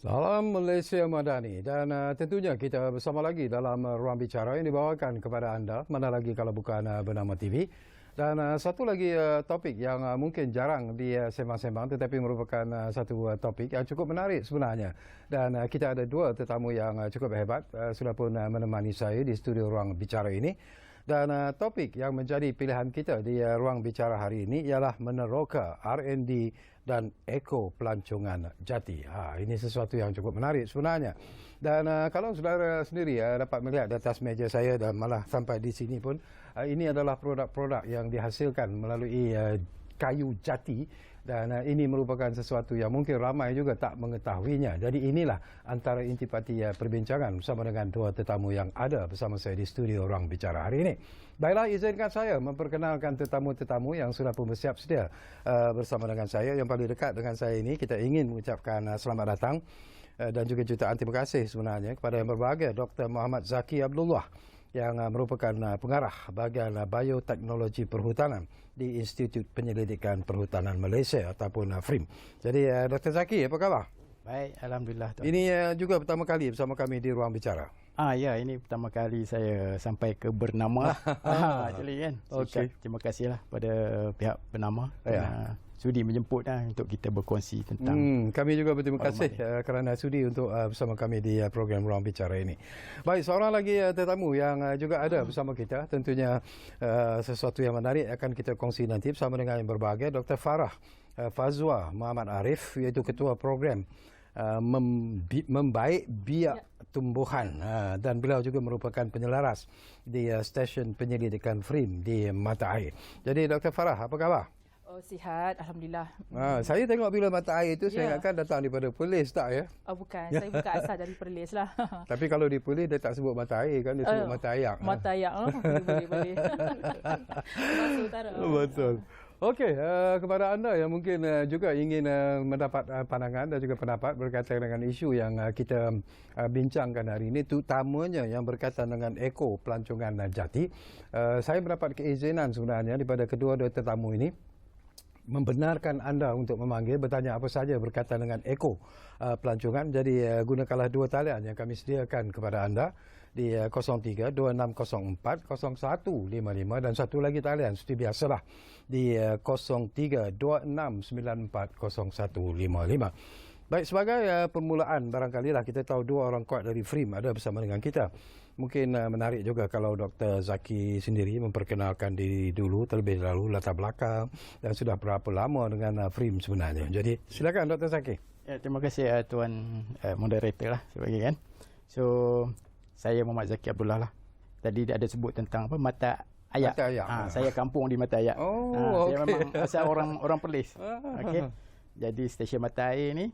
Salam Malaysia Madani dan tentunya kita bersama lagi dalam ruang bicara yang dibawakan kepada anda, mana lagi kalau bukan Bernama TV. Dan satu lagi topik yang mungkin jarang disembang-sembang tetapi merupakan satu topik yang cukup menarik sebenarnya. Dan kita ada dua tetamu yang cukup hebat sudah pun menemani saya di studio ruang bicara ini. Dan topik yang menjadi pilihan kita di ruang bicara hari ini ialah meneroka R&D dan eko pelancongan jati. Ini sesuatu yang cukup menarik sebenarnya. Dan kalau saudara sendiri dapat melihat di atas meja saya dan malah sampai di sini pun, ini adalah produk-produk yang dihasilkan melalui kayu jati. Dan ini merupakan sesuatu yang mungkin ramai juga tak mengetahuinya. Jadi inilah antara intipati perbincangan bersama dengan dua tetamu yang ada bersama saya di studio Ruang Bicara hari ini. Baiklah, izinkan saya memperkenalkan tetamu-tetamu yang sudah pun bersiap sedia bersama dengan saya. Yang paling dekat dengan saya ini, kita ingin mengucapkan selamat datang dan juga jutaan terima kasih sebenarnya kepada yang berbahagia Dr. Muhammad Zaki Abdullah, yang merupakan pengarah bahagian bioteknologi perhutanan di Institut Penyelidikan Perhutanan Malaysia ataupun FRIM. Jadi Dr. Zaki, apa khabar? Baik, alhamdulillah tuan. Ini juga pertama kali bersama kami di Ruang Bicara. Ya, ini pertama kali saya sampai ke Bernama. Jadi kan. Okey. Terima kasihlah pada pihak Bernama sudi menjemput untuk kita berkongsi tentang. Kami juga berterima kasih kerana sudi untuk bersama kami di program Ruang Bicara ini. Baik, seorang lagi tetamu yang juga ada bersama kita, tentunya sesuatu yang menarik akan kita kongsi nanti bersama dengan yang berbahagia Dr. Farah Fazwa Muhammad Arif, iaitu Ketua Program Membaik Biak Tumbuhan, dan beliau juga merupakan penyelaras di stesen penyelidikan FRIM di Mata Air. Jadi Dr. Farah, apa khabar? Oh, sihat, alhamdulillah. Saya tengok bila Mata Air itu saya ingatkan datang daripada Perlis, tak ya? Bukan, saya bukan asal dari Perlis lah. Tapi kalau di Perlis dia tak sebut Mata Air kan, dia sebut Mata Ayak. Mata Ayak, boleh. Masuk utara. Betul. Okey, kepada anda yang mungkin juga ingin mendapat pandangan dan juga pendapat berkaitan dengan isu yang kita bincangkan hari ini, terutamanya yang berkaitan dengan eko pelancongan jati, saya mendapat keizinan sebenarnya daripada kedua-dua tetamu ini membenarkan anda untuk memanggil, bertanya apa saja berkaitan dengan eko pelancongan. Jadi gunakanlah dua talian yang kami sediakan kepada anda di 03-2604-0155 dan satu lagi talian seperti biasalah di 03-2694-0155. Baik, sebagai permulaan barangkali lah kita tahu dua orang kuat dari FRIM ada bersama dengan kita. Mungkin menarik juga kalau Dr. Zaki sendiri memperkenalkan diri dulu terlebih dahulu, latar belakang dan sudah berapa lama dengan FRIM sebenarnya. Jadi silakan Dr. Zaki. Ya, terima kasih tuan moderator lah sebagai kan. So saya Muhammad Zaki Abdullah lah. Tadi dia ada sebut tentang apa Mata Ayak. Mata Ayak. Saya kampung di Mata Ayak. Saya memang asal orang Perlis. Okey. Jadi stesen Mata Air ni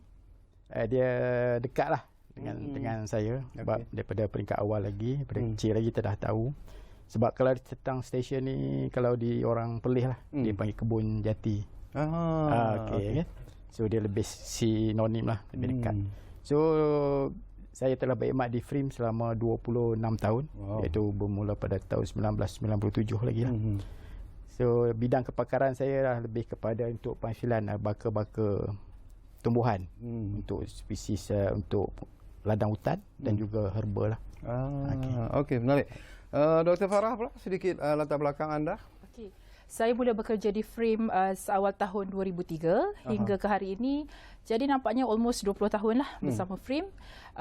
dia dekatlah dengan saya sebab daripada peringkat awal lagi, daripada kecil lagi kita dah tahu. Sebab kalau tentang stesen ni kalau di orang Perlis lah dia panggil kebun jati. Okey. So dia lebih sinonim lah, lebih dekat. So saya telah berkhidmat di FRIM selama 26 tahun, iaitu bermula pada tahun 1997 lagi lah. So bidang kepakaran saya lah lebih kepada untuk penghasilan baka-baka tumbuhan untuk spesies untuk ladang hutan dan juga herba lah. Okey, menarik. Dr. Farah pula sedikit latar belakang anda. Okey. Saya mula bekerja di FRIM awal tahun 2003 hingga ke hari ini. Jadi nampaknya almost 20 tahun lah bersama FRIM.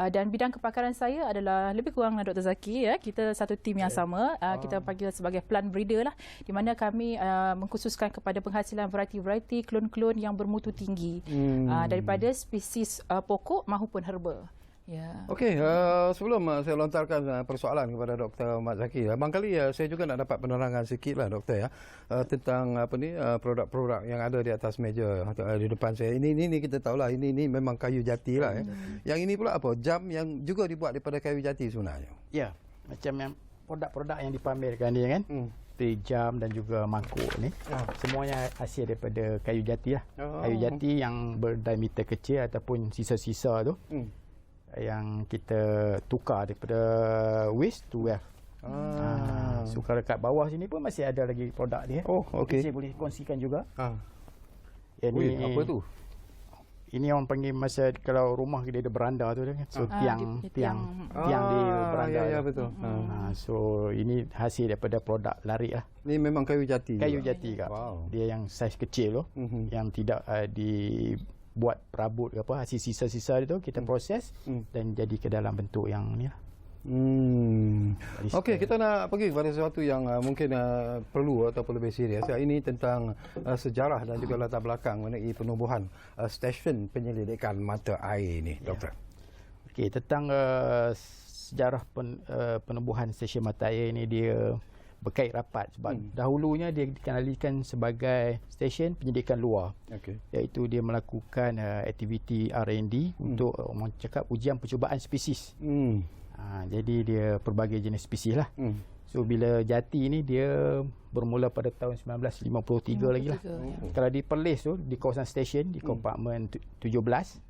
Dan bidang kepakaran saya adalah lebih kurang Dr. Zaki. Kita satu tim yang sama. Kita panggil sebagai plant breeder lah. Di mana kami mengkhususkan kepada penghasilan variety-variety klon-klon yang bermutu tinggi. Daripada spesies pokok maupun herba. Ya. Okey, sebelum saya lontarkan persoalan kepada Dr. Mat Zaki, barangkali saya juga nak dapat penerangan sikitlah Doktor ya, tentang apa ni produk-produk yang ada di atas meja di depan saya. Ini kita tahulah ini memang kayu jati lah ya. Yang ini pula apa? Jam yang juga dibuat daripada kayu jati sebenarnya. Ya, macam yang produk-produk yang dipamerkan ni kan. Seperti jam dan juga mangkuk ni. Semuanya hasil daripada kayu jati lah. Kayu jati yang berdiameter kecil ataupun sisa-sisa tu. Yang kita tukar daripada waste to wealth. So kalau dekat bawah sini pun masih ada lagi produk dia. Okey. Saya boleh kongsikan juga. Ini apa tu? Ini orang panggil masa kalau rumah dia ada beranda tu kan. So tiang di beranda. Ya betul. So ini hasil daripada produk larik lah. Ini memang kayu jati. Kayu jati Kak. Wow. Dia yang saiz kecil tu, yang tidak dibuat perabot ke apa, hasil sisa-sisa dia tu kita proses dan jadi ke dalam bentuk yang ni lah. Okey, kita nak pergi kepada sesuatu yang mungkin perlu ataupun lebih serius. Ini tentang sejarah dan juga latar belakang mengenai penubuhan stesen penyelidikan mata air ini, Doktor. Okey, tentang sejarah penubuhan stesen mata air ini, dia berkait rapat sebab dahulunya dia dikenalikan sebagai stesen penyelidikan luar. Iaitu dia melakukan aktiviti R&D untuk orang cakap ujian percubaan spesies. Jadi dia pelbagai jenis spesies lah. So bila jati ni dia bermula pada tahun 1953 lagi lah. Kalau di Perlis tu, di kawasan stesen, di kompartmen 17,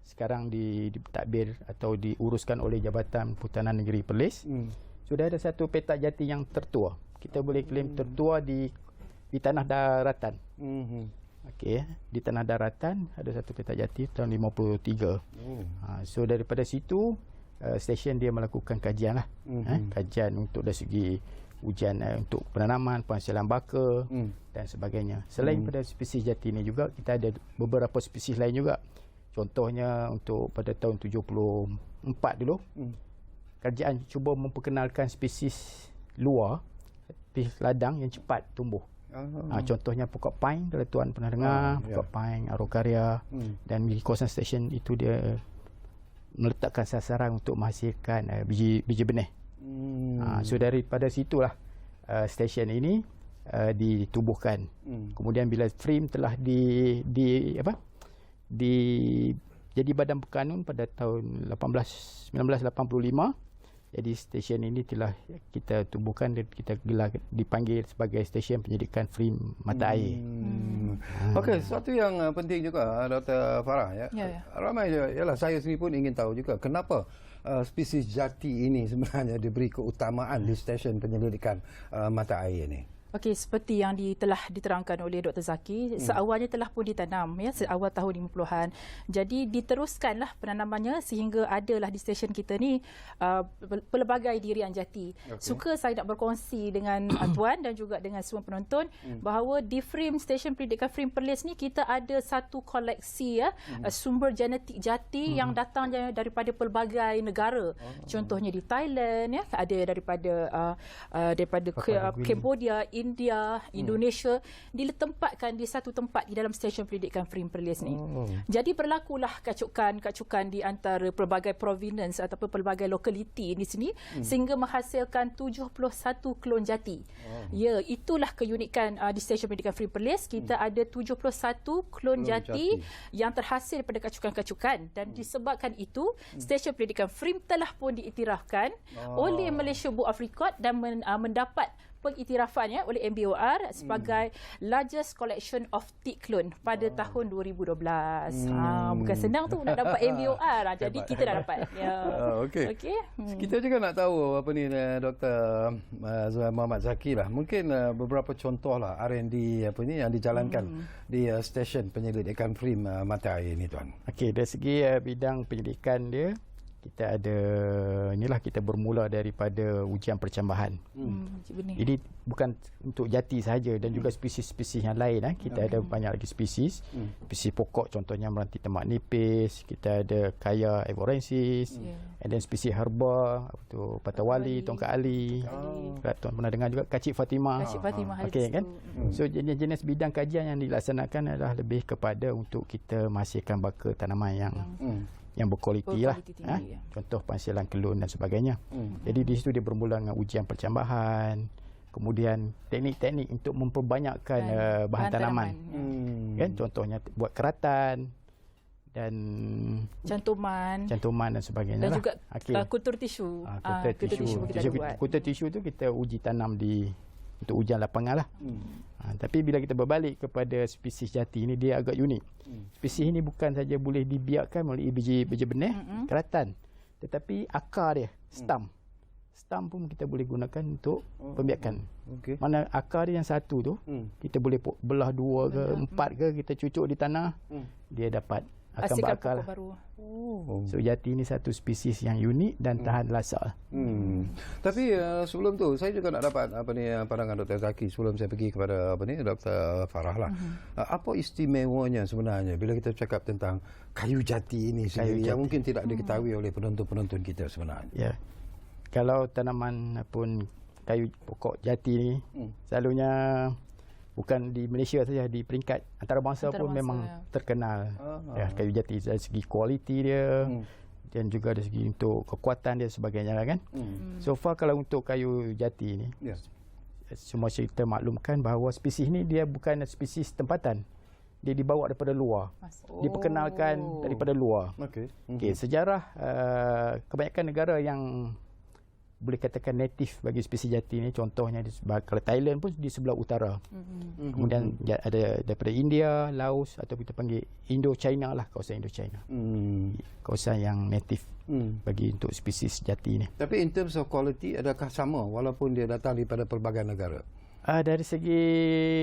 sekarang ditadbir atau diuruskan oleh Jabatan Perhutanan Negeri Perlis. Sudah ada satu petak jati yang tertua. Kita boleh klaim tertua di tanah daratan. Okey, di tanah daratan ada satu petak jati tahun 53. So daripada situ stesen dia melakukan kajian lah. Kajian untuk dari segi ujian untuk penanaman, penghasilan baka dan sebagainya. Selain pada spesies jati ni juga kita ada beberapa spesies lain juga. Contohnya untuk pada tahun 74 dulu kerajaan cuba memperkenalkan spesies luar, spesies ladang yang cepat tumbuh. Contohnya pokok pine, kalau tuan pernah dengar, pokok pine, Araucaria, dan di kawasan stesen itu dia meletakkan sasaran untuk menghasilkan biji benih. So daripada situlah stesen ini ditubuhkan. Kemudian bila frame telah jadi badan berkanun pada tahun 1985, jadi stesen ini telah kita tubuhkan dan kita gelar dipanggil sebagai stesen penyelidikan frame mata air. Okey, sesuatu yang penting juga Dr. Farah ya. Ramai ialah saya sendiri pun ingin tahu juga kenapa spesies jati ini sebenarnya diberi keutamaan di stesen penyelidikan mata air ini. Okey, seperti yang telah diterangkan oleh Dr. Zaki, seawalnya telah pun ditanam ya, seawal tahun 50-an. Jadi diteruskanlah penanamannya sehingga adalah di stesen kita ni pelbagai dirian jati. Suka saya nak berkongsi dengan tuan dan juga dengan semua penonton bahawa di frame stesen pendidikan frame Perlis ni kita ada satu koleksi ya, sumber genetik jati yang datang daripada pelbagai negara. Contohnya di Thailand ya, ada daripada Cambodia, India, Indonesia, ditempatkan di satu tempat di dalam stesen pendidikan frame Perlis ni. Jadi berlakulah kacukan di antara pelbagai provenance ataupun pelbagai lokaliti di sini sehingga menghasilkan 71 klon jati. Ya, itulah keunikan di stesen pendidikan frame Perlis. Kita ada 71 klon jati yang terhasil daripada kacukan-kacukan dan disebabkan itu stesen pendidikan frame telah pun diiktirafkan oleh Malaysia Book of Record dan mendapat pengiktirafan oleh MBOR sebagai largest collection of teak clone pada tahun 2012. Bukan senang tu nak dapat MBOR. Jadi kita dah dapat. Okey. Kita juga nak tahu apa ni Dr. Muhammad Zaki lah. Mungkin beberapa contoh lah R&D apa ni yang dijalankan di stesen penyelidikan frame mata air ni tuan. Okey, dari segi bidang penyelidikan dia, kita ada inilah kita bermula daripada ujian percambahan. Ini bukan untuk jati sahaja dan juga spesies-spesies yang lain. Kita ada banyak lagi spesies. Spesies pokok contohnya meranti temak nipis, kita ada kaya evorensis, and then spesies herba, patawali, tongkat ali. Tuan pernah dengar juga kacik Fatimah. Okey kan? So jenis-jenis bidang kajian yang dilaksanakan adalah lebih kepada untuk kita menghasilkan baka tanaman yang berkualiti lah. Contoh penghasilan kelun dan sebagainya. Jadi di situ dia bermula dengan ujian percambahan, kemudian teknik-teknik untuk memperbanyakkan bahan tanaman. Kan contohnya buat keratan dan cantuman dan sebagainya dan lah. juga kultur tisu. Kultur tisu tu kita uji tanam untuk ujian lapangan lah. Tapi bila kita berbalik kepada spesies jati ini, dia agak unik. Spesies ini bukan saja boleh dibiakkan melalui biji benih, keratan, tetapi akar dia, stam pun kita boleh gunakan untuk pembiakan. Mana akar dia yang satu tu, kita boleh belah 2 ke 4 ke, kita cucuk di tanah, dia dapat hasilkan berakal. pokok baru. So jati ni satu spesies yang unik dan tahan lasak. Tapi sebelum tu saya juga nak dapat pandangan Dr. Zaki sebelum saya pergi kepada Dr. Farah lah. Apa istimewanya sebenarnya bila kita cakap tentang kayu jati ini sendiri yang mungkin tidak diketahui oleh penonton-penonton kita sebenarnya? Ya. Kalau tanaman pun kayu pokok jati ni selalunya bukan di Malaysia saja, di peringkat antarabangsa pun memang terkenal. Ya, kayu jati dari segi kualiti dia dan juga dari segi untuk kekuatan dia sebagainya lah kan. So far kalau untuk kayu jati ni semua kita maklumkan bahawa spesies ni dia bukan spesies tempatan. Dia dibawa daripada luar. Diperkenalkan daripada luar. Okey, sejarah kebanyakan negara yang boleh katakan native bagi spesies jati ni, contohnya kalau Thailand pun di sebelah utara. Kemudian ada daripada India, Laos atau kita panggil Indo-China lah, kawasan Indo-China. Kawasan yang native bagi untuk spesies jati ni. Tapi in terms of quality adakah sama walaupun dia datang daripada pelbagai negara? Dari segi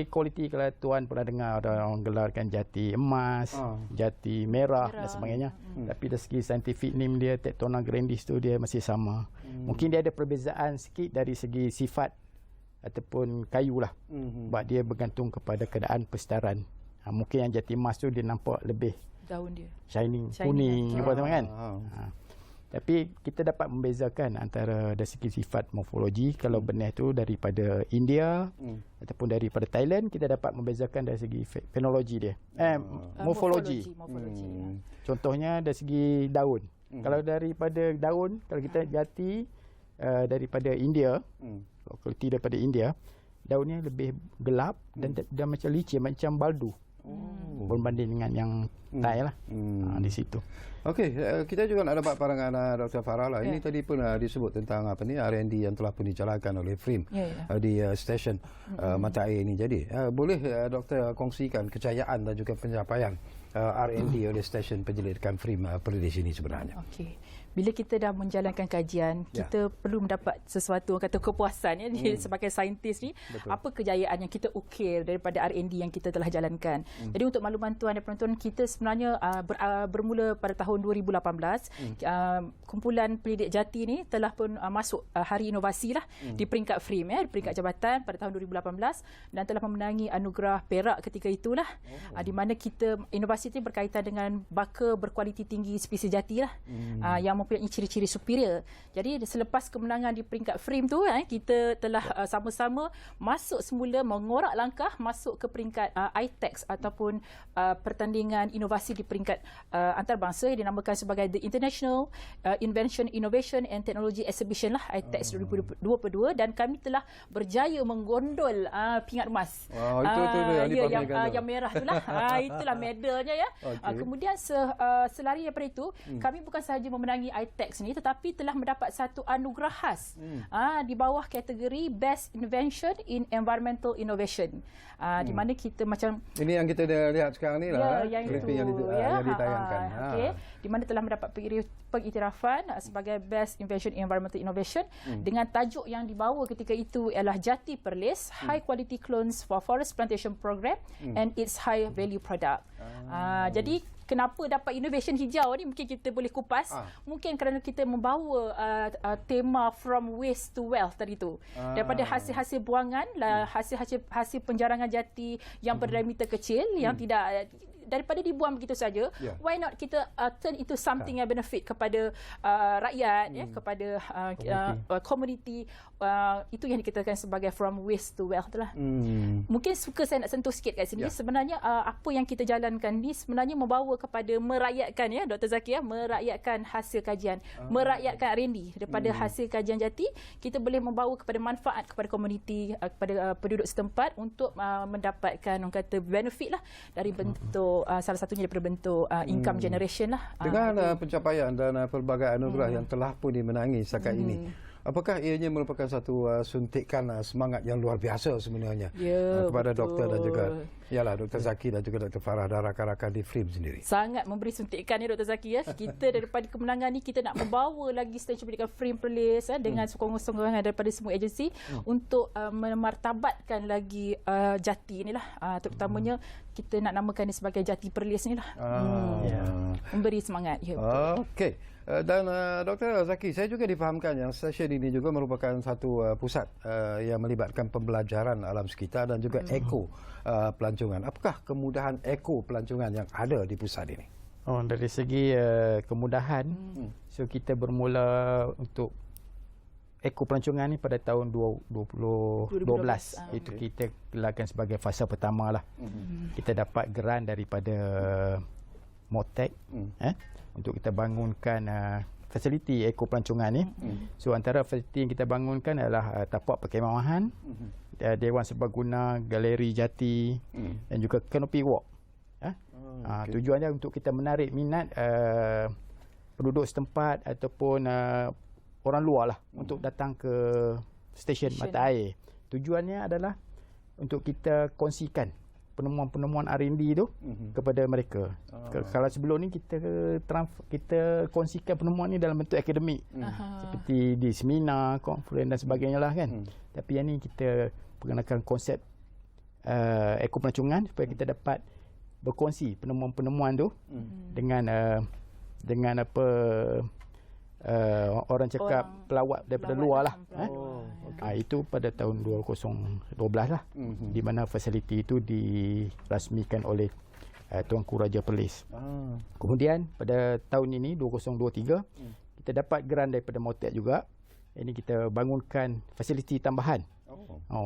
kualiti, kalau tuan pernah dengar ada orang gelarkan jati emas, jati merah dan sebagainya. Tapi dari segi scientific name dia, Tectona grandis tu dia masih sama. Mungkin dia ada perbezaan sikit dari segi sifat ataupun kayu lah. Sebab dia bergantung kepada keadaan persedaran. Mungkin yang jati emas tu dia nampak lebih daun dia shining kuning apa kan. Tapi kita dapat membezakan antara dari segi sifat morfologi. Kalau benih tu daripada India ataupun daripada Thailand, kita dapat membezakan dari segi fenologi dia. Morfologi. Contohnya dari segi daun. Kalau daripada daun, kalau kita jati daripada India, kualiti daripada India, daunnya lebih gelap dan macam licin, macam baldu. Berbanding dengan yang Thai lah. Di situ. Okey, kita juga nak dapat pandangan Dr. Farah lah. Ini tadi pun disebut tentang R&D yang telah pun dijalankan oleh FRIM di stesen mata air ini. Jadi, boleh Doktor kongsikan kejayaan dan juga pencapaian R&D oleh stesen penyelidikan FRIM Perlis ini sebenarnya? Okey. Bila kita dah menjalankan kajian, kita perlu mendapat sesuatu, orang kata kepuasan sebagai saintis ni. Betul. Apa kejayaan yang kita ukir daripada R&D yang kita telah jalankan. Jadi untuk makluman tuan dan penonton, kita sebenarnya bermula pada tahun 2018. Kumpulan pelidik jati ni telah pun masuk Hari Inovasi lah di peringkat FRIM, di peringkat jabatan pada tahun 2018 dan telah memenangi anugerah perak ketika itulah. Di mana kita inovasi ini berkaitan dengan baka berkualiti tinggi spesies jati lah. Yang mempunyai ciri-ciri superior. Jadi selepas kemenangan di peringkat FRIM tu, kita telah sama-sama masuk semula mengorak langkah masuk ke peringkat ITEX ataupun pertandingan inovasi di peringkat antarabangsa yang dinamakan sebagai The International Invention, Innovation and Technology Exhibition lah, ITEX 2022, dan kami telah berjaya menggondol pingat emas. Yang merah itulah. Itulah medalnya ya. Kemudian selari daripada itu, kami bukan sahaja memenangi ITEX ni, tetapi telah mendapat satu anugerah khas di bawah kategori Best Invention in Environmental Innovation. Di mana kita macam ini yang kita dah lihat sekarang ni lah, clipping yang ditayangkan. Di mana telah mendapat pengiktirafan sebagai Best Invention in Environmental Innovation dengan tajuk yang dibawa ketika itu ialah Jati Perlis High Quality Clones for Forest Plantation Program and its High Value Product. Jadi kenapa dapat innovation hijau ni mungkin kita boleh kupas. Mungkin kerana kita membawa tema from waste to wealth tadi tu. Daripada hasil-hasil buangan, hasil penjarangan jati yang berdiameter kecil yang tidak daripada dibuang begitu saja, why not kita turn into something yang benefit kepada rakyat, kepada community. Itu yang dikatakan sebagai from waste to wealth lah. Mungkin suka saya nak sentuh sikit kat sini. Sebenarnya apa yang kita jalankan ni sebenarnya membawa kepada merakyatkan, Dr. Zaki, merakyatkan hasil kajian, merakyatkan R&D daripada hasil kajian jati. Kita boleh membawa kepada manfaat kepada komuniti, kepada penduduk setempat untuk mendapatkan orang kata benefit lah dari bentuk salah satunya daripada bentuk income generation lah. Dengan pencapaian dan pelbagai anugerah yang telah pun dimenangi setakat ini, apakah ianya merupakan satu suntikan semangat yang luar biasa sebenarnya kepada doktor dan juga Dr. Zaki dan juga Dr. Farah dan rakan-rakan di FRIM sendiri? Sangat memberi suntikan Dr. Zaki. Kita daripada kemenangan ni kita nak membawa lagi stesen pendidikan FRIM Perlis dengan sokongan-sokongan daripada semua agensi untuk memartabatkan lagi jati inilah, terutamanya kita nak namakan dia sebagai Jati Perlis ni lah. Memberi semangat. Ya, okey. Dan Dr. Zaki, saya juga difahamkan yang stesen ini juga merupakan satu pusat yang melibatkan pembelajaran alam sekitar dan juga eko pelancongan. Apakah kemudahan eko pelancongan yang ada di pusat ini? Dari segi kemudahan, so kita bermula untuk eko pelancongan ni pada tahun 2012. Itu kita gelarkan sebagai fasa pertama lah. Kita dapat geran daripada MOTEC untuk kita bangunkan fasiliti eko pelancongan ni. So antara fasiliti yang kita bangunkan adalah tapak perkhemahan, Dewan Serbaguna, Galeri Jati dan juga Canopy Walk. Tujuannya untuk kita menarik minat penduduk setempat ataupun orang luar lah untuk datang ke stesen mata air. Tujuannya adalah untuk kita kongsikan penemuan-penemuan R&D tu kepada mereka. Kalau sebelum ni kita kongsikan penemuan ni dalam bentuk akademik, seperti di seminar, konferensi dan sebagainya lah kan. Tapi yang ni kita perkenalkan konsep eko pelancongan supaya kita dapat berkongsi penemuan-penemuan tu dengan apa orang cakap pelawat daripada luar lah. Itu pada tahun 2012 lah, di mana fasiliti itu dirasmikan oleh Tuanku Raja Perlis. Kemudian pada tahun ini 2023 kita dapat geran daripada MOTEC juga. Ini kita bangunkan fasiliti tambahan.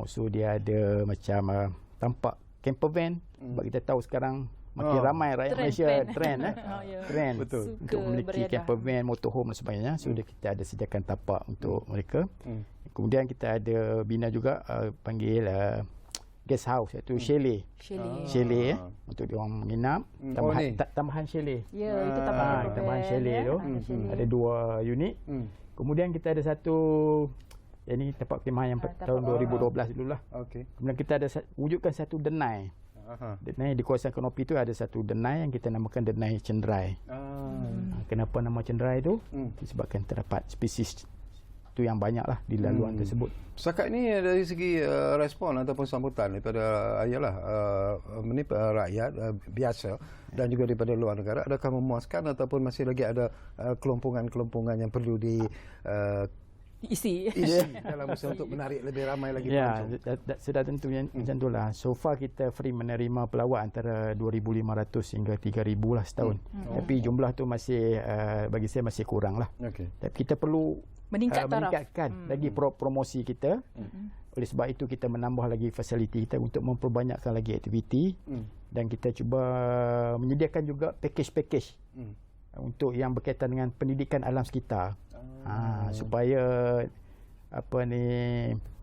So dia ada macam tampak camper van. Sebab kita tahu sekarang makin ramai rakyat Malaysia trend Betul. untuk memiliki camper van, motorhome dan sebagainya. So kita ada sediakan tapak untuk mereka. Kemudian kita ada bina juga panggil guest house, iaitu chalet untuk diorang menginap. Tambahan chalet. Ya, itu tambahan chalet tu. Ada 2 unit. Kemudian kita ada satu, ini tempat perkhemahan yang tahun 2012 dululah. Kemudian kita ada wujudkan satu denai. Denai di kawasan Canopy tu ada satu denai yang kita namakan Denai Cenderai. Kenapa nama cenderai tu? Disebabkan terdapat spesies tu yang banyaklah di laluan tersebut. Setakat ni dari segi respon ataupun sambutan daripada rakyat biasa dan juga daripada luar negara, adakah memuaskan ataupun masih lagi ada kelompongan-kelompongan yang perlu isi dalam usaha untuk menarik lebih ramai lagi pelancong? Sudah tentunya macam itulah. So far kita free menerima pelawat antara 2,500 hingga 3,000 lah setahun. Tapi jumlah tu masih bagi saya masih kurang lah. Tapi kita perlu meningkatkan lagi promosi kita. Oleh sebab itu kita menambah lagi fasiliti kita untuk memperbanyakkan lagi aktiviti, dan kita cuba menyediakan juga package-package untuk yang berkaitan dengan pendidikan alam sekitar. Supaya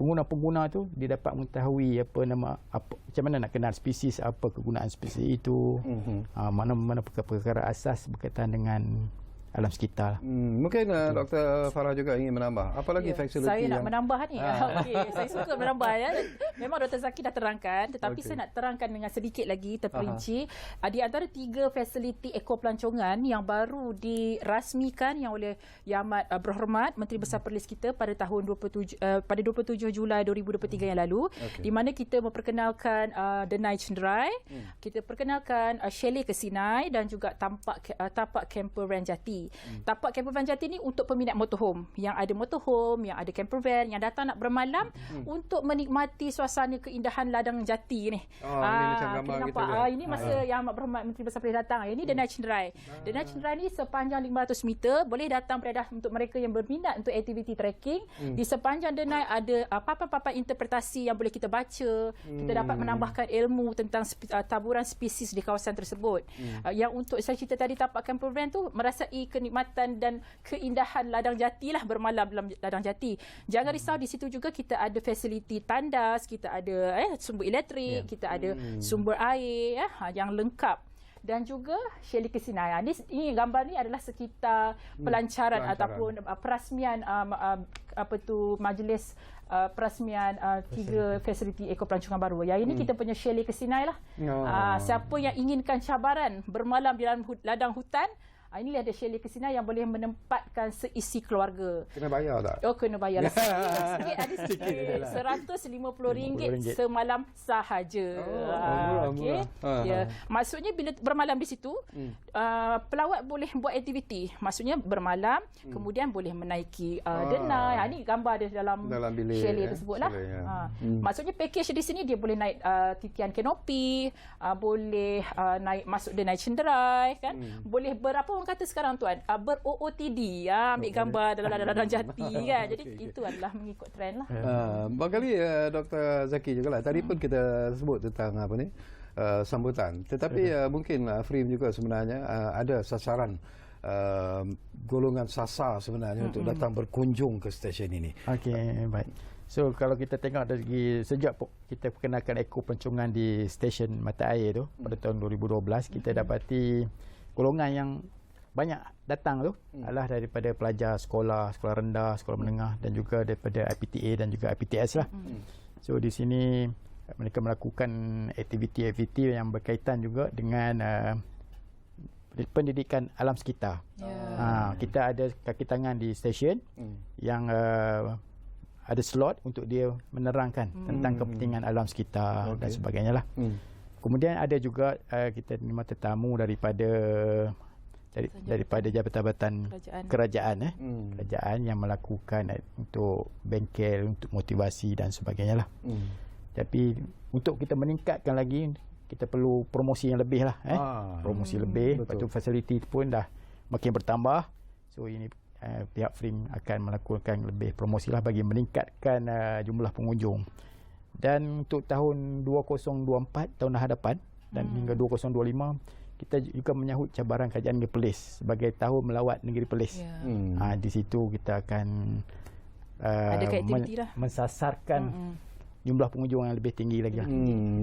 pengguna-pengguna tu dia dapat mengetahui macam mana nak kenal spesies, apa kegunaan spesies itu, mana perkara-perkara asas berkaitan dengan alam sekitar. Mungkin Dr. Farah juga ingin menambah. Apa lagi fasiliti saya nak menambah ni. Saya suka menambah ya. Memang Dr. Zaki dah terangkan, tetapi saya nak terangkan dengan sedikit lagi terperinci. Di antara 3 fasiliti eko pelancongan yang baru dirasmikan yang oleh Yang Amat Berhormat Menteri Besar Perlis kita pada tahun 27 Julai 2023 yang lalu, di mana kita memperkenalkan Denai Cenderai, kita perkenalkan chalet Kesinai dan juga tapak camper van Jati. Tapak camper van Jati ni untuk peminat motorhome, yang ada motorhome, yang ada camper van, yang datang nak bermalam untuk menikmati suasana keindahan ladang Jati ni. Ini macam gambar kita nampak, ini masa Yang Amat Berhormat Menteri Besar Perlis datang. Ini Denai Cenderai. Denai Cenderai ni sepanjang 500 meter, boleh datang beredah untuk mereka yang berminat untuk aktiviti trekking. Di sepanjang Denai ada papan-papan interpretasi yang boleh kita baca. Kita dapat menambahkan ilmu tentang taburan spesies di kawasan tersebut. Yang untuk saya cerita tadi, tapak camper van tu merasai kenikmatan dan keindahan ladang Jati lah, bermalam dalam ladang Jati. Jangan risau, di situ juga kita ada fasiliti tandas, kita ada sumber elektrik, kita ada sumber air yang lengkap, dan juga chalet Kesinai. Ini gambar ni adalah sekitar pelancaran ataupun perasmian majlis perasmian 3 fasiliti eko pelancongan baru. Yang ini kita punya chalet Kesinai lah. Siapa yang inginkan cabaran bermalam di dalam ladang hutan, Inilah ada chalet Kesina yang boleh menempatkan seisi keluarga. Kena bayar tak? Oh, kena bayar lah. Sikit ada sikit. RM150 semalam sahaja. Okey. Ya. Maksudnya bila bermalam di situ, pelawat boleh buat aktiviti. Maksudnya bermalam, kemudian boleh menaiki denai. Ini gambar dia dalam bilik chalet tersebutlah. Maksudnya package di sini dia boleh naik titian kanopi, boleh naik masuk denai cenderai kan. Boleh berapa orang kata sekarang tuan? Ber-OOTD, ambil gambar dalam jati kan. Jadi itu adalah mengikut trend lah. Barangkali Dr. Zaki juga lah. Tadi pun kita sebut tentang apa ni? Sambutan. Tetapi mungkin Freem juga sebenarnya ada sasaran golongan sasar sebenarnya untuk datang berkunjung ke stesen ini. Okey, baik. So kalau kita tengok dari sejak kita perkenalkan Eko Pencongan di stesen mata air tu pada tahun 2012, kita dapati golongan yang banyak datang tu adalah daripada pelajar sekolah rendah, sekolah menengah dan juga daripada IPTA dan juga IPTS lah. So di sini mereka melakukan aktiviti-aktiviti yang berkaitan juga dengan pendidikan alam sekitar. Kita ada kaki tangan di stesen yang ada slot untuk dia menerangkan tentang kepentingan alam sekitar dan sebagainya lah. Kemudian ada juga kita terima tetamu daripada jabatan kerajaan yang melakukan untuk bengkel, untuk motivasi dan sebagainya lah. Tapi untuk kita meningkatkan lagi, kita perlu promosi yang lebih lah. Promosi lebih, lepas tu fasiliti pun dah makin bertambah. So ini pihak Freem akan melakukan lebih promosi lah bagi meningkatkan jumlah pengunjung. Dan untuk tahun 2024, tahun hadapan dan hingga 2025, kita juga menyahut cabaran Kerajaan Negeri Perlis sebagai tahun melawat Negeri Perlis. Di situ kita akan mensasarkan jumlah pengunjung yang lebih tinggi lagi lah.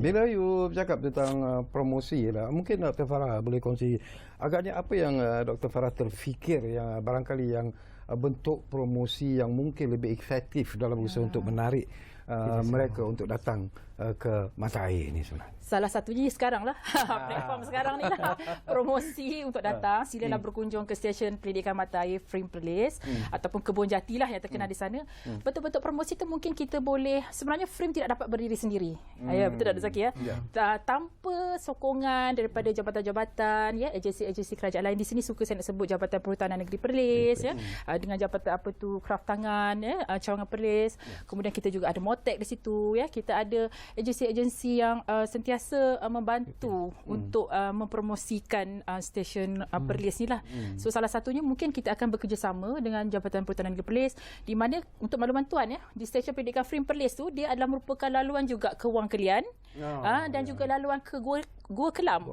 Bila you bercakap tentang promosi lah, mungkin Dr. Farah boleh kongsi agaknya apa yang Dr. Farah terfikir yang barangkali yang bentuk promosi yang mungkin lebih efektif dalam usaha untuk menarik mereka untuk datang ke mata air ini sebenarnya. Salah satunya sekarang lah. Platform sekarang ni lah. Promosi untuk datang. Silalah berkunjung ke stesen pendidikan mata air Freem Perlis ataupun Kebun Jati lah yang terkenal di sana. Bentuk-bentuk promosi tu mungkin kita boleh, sebenarnya Freem tidak dapat berdiri sendiri. Ya, betul tak Zaki ya? Tanpa sokongan daripada jabatan-jabatan, ya, agensi-agensi kerajaan lain. Di sini suka saya nak sebut Jabatan Perhutanan Negeri Perlis, ya, dengan jabatan apa tu kraft tangan, ya, cawangan Perlis. Kemudian kita juga ada Motek di situ, ya. Kita ada agensi-agensi yang sentiasa membantu untuk mempromosikan stesen Perlis ni lah. So salah satunya mungkin kita akan bekerjasama dengan Jabatan Perhutanan Negeri Perlis, di mana untuk makluman tuan ya, di stesen pendidikan Freem Perlis tu dia adalah merupakan laluan juga ke Wang Kelian dan juga laluan ke Gua Kelam.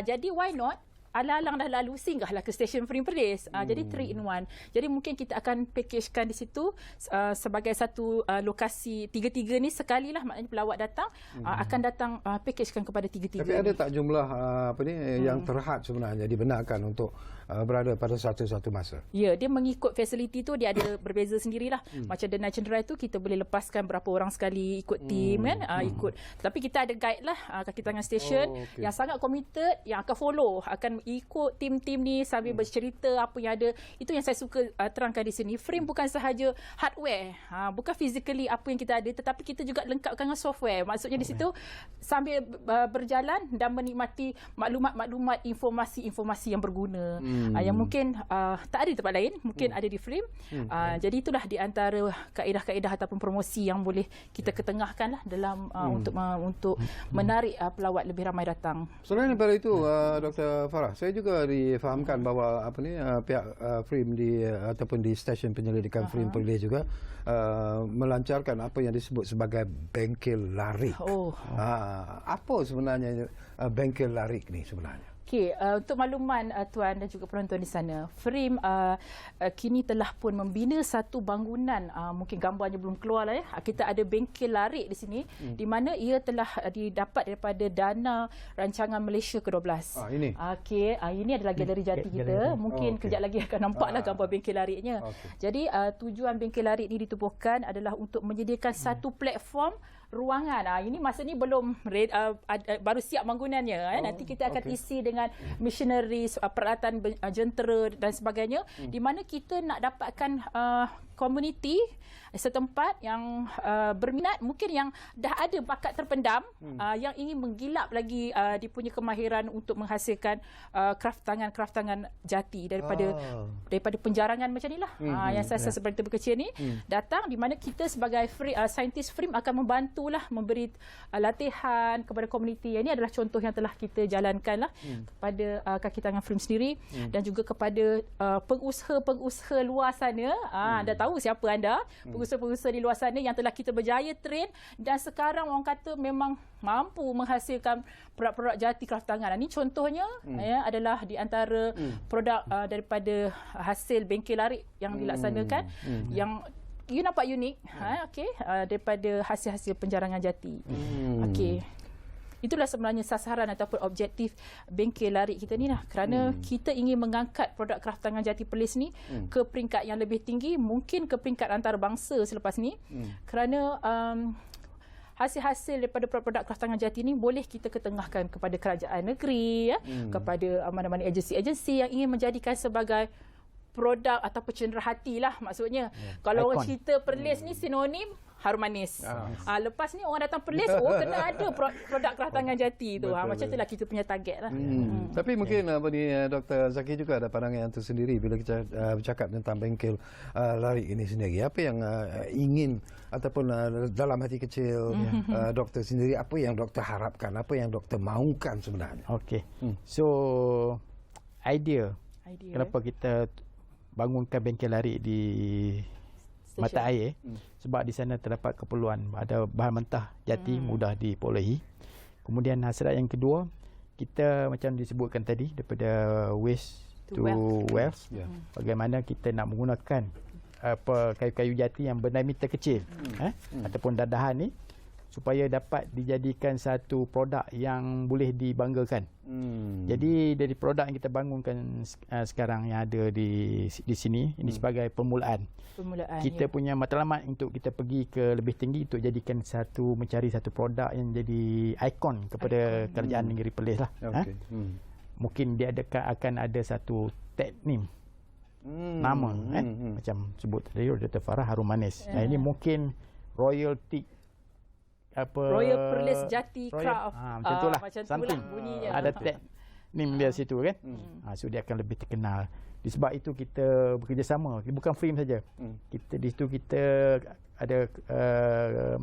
Jadi why not alang-alang dah lalu, singgahlah ke stesen Freem Perlis. Jadi 3 in 1. Jadi mungkin kita akan packagekan di situ sebagai satu lokasi, tiga-tiga ni sekali lah, maknanya pelawat datang akan datang packagekan kepada tiga-tiga. Tapi ada tak jumlah yang terhad sebenarnya dibenarkan untuk berada pada satu-satu masa? Ya, dia mengikut fasiliti tu dia ada berbeza sendirilah. Macam Denai Cenderai tu kita boleh lepaskan berapa orang sekali ikut tim kan, ikut. Tapi kita ada guide lah kaki tangan stesen yang sangat committed, yang akan follow, akan ikut tim-tim ni sambil bercerita apa yang ada. Itu yang saya suka terangkan di sini. Freem bukan sahaja hardware, bukan physically apa yang kita ada, tetapi kita juga lengkapkan dengan software. Maksudnya di situ sambil berjalan dan menikmati maklumat-maklumat, informasi-informasi yang berguna, yang mungkin tak ada di tempat lain, mungkin ada di Freem. Jadi itulah di antara kaedah-kaedah ataupun promosi yang boleh kita ketengahkan lah dalam untuk menarik pelawat lebih ramai datang. Selain daripada itu, Dr. Farah, saya juga difahamkan bahawa pihak Freem ataupun di stesen penyelidikan Freem Perlis juga melancarkan apa yang disebut sebagai bengkel larik. Apa sebenarnya bengkel larik ni sebenarnya? Okey, untuk makluman tuan dan juga penonton di sana, Freem kini telah pun membina satu bangunan, mungkin gambarnya belum keluar lah ya. Kita ada bengkel larik di sini, di mana ia telah didapat daripada dana rancangan Malaysia ke-12. Ini. Okey, ini adalah galeri jati kita. Mungkin kejap lagi akan nampaklah gambar bengkel lariknya. Jadi tujuan bengkel larik ini ditubuhkan adalah untuk menyediakan satu platform ruangan. Ini masa ni belum baru siap bangunannya. Nanti kita akan isi dengan dengan machineries, peralatan jentera dan sebagainya, di mana kita nak dapatkan komuniti setempat yang berminat, mungkin yang dah ada bakat terpendam, yang ingin menggilap lagi dia punya kemahiran untuk menghasilkan kraft tangan jati daripada penjarangan macam inilah. Yang saya seperti berkecil ni datang, di mana kita sebagai saintis frame akan membantulah memberi latihan kepada komuniti. Ini adalah contoh yang telah kita jalankanlah kepada kaki tangan frame sendiri, dan juga kepada pengusaha-pengusaha luar sana. Anda tahu siapa anda, pengusaha-pengusaha di luar sana yang telah kita berjaya train, dan sekarang orang kata memang mampu menghasilkan produk-produk jati kraft tangan. Ini contohnya adalah di antara produk daripada hasil bengkel larik yang dilaksanakan, yang you nampak unik, daripada hasil-hasil penjarangan jati. Itulah sebenarnya sasaran ataupun objektif bengkel larik kita ni lah, kerana kita ingin mengangkat produk kraft tangan jati Perlis ni ke peringkat yang lebih tinggi, mungkin ke peringkat antarabangsa selepas ni, kerana hasil-hasil daripada produk kraft tangan jati ni boleh kita ketengahkan kepada kerajaan negeri, kepada mana-mana agensi-agensi yang ingin menjadikan sebagai produk atau cenderahati lah maksudnya. Kalau orang cerita Perlis ni sinonim harum manis. Lepas ni orang datang Perlis, kena ada produk kraft tangan jati tu. Macam itulah kita punya target lah. Tapi mungkin Dr. Zaki juga ada pandangan yang tersendiri bila kita bercakap tentang bengkel larik ini sendiri. Apa yang ingin ataupun dalam hati kecil doktor sendiri, apa yang doktor harapkan, apa yang doktor mahukan sebenarnya? So idea kenapa kita bangunkan bengkel larik di mata air, sebab di sana terdapat keperluan ada bahan mentah jati mudah diperolehi. Kemudian hasrat yang kedua, kita macam disebutkan tadi, daripada waste to wealth. Bagaimana kita nak menggunakan kayu-kayu jati yang berdiameter kecil ataupun dadahan ni supaya dapat dijadikan satu produk yang boleh dibanggakan. Jadi dari produk yang kita bangunkan sekarang yang ada di sini, ini sebagai permulaan. Kita punya matlamat untuk kita pergi ke lebih tinggi untuk jadikan mencari satu produk yang jadi ikon kepada kerajaan negeri Perlis lah. Mungkin dia akan ada satu tag name, nama macam sebut tadi Dr. Farah, harum manis. Ini mungkin royalty Royal Perlis Jati Craft. Macam itulah. Macam something bunyinya. ada tag name dia situ kan. So dia akan lebih terkenal. Disebab itu kita bekerjasama, bukan frame saja. Kita di situ kita ada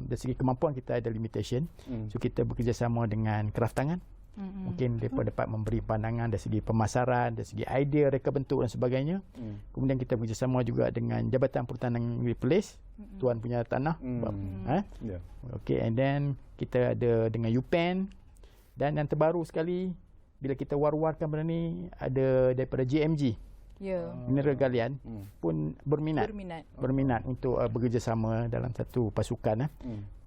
dari segi kemampuan kita ada limitation. So kita bekerjasama dengan kraft tangan. Mungkin mereka dapat memberi pandangan dari segi pemasaran, dari segi idea reka bentuk dan sebagainya. Kemudian kita bekerjasama juga dengan Jabatan Perhutanan Negeri Perlis, tuan punya tanah. And then kita ada dengan UPEN, dan yang terbaru sekali bila kita war-warkan benda ni, ada daripada JMG. Mineral Galian pun berminat untuk bekerjasama dalam satu pasukan.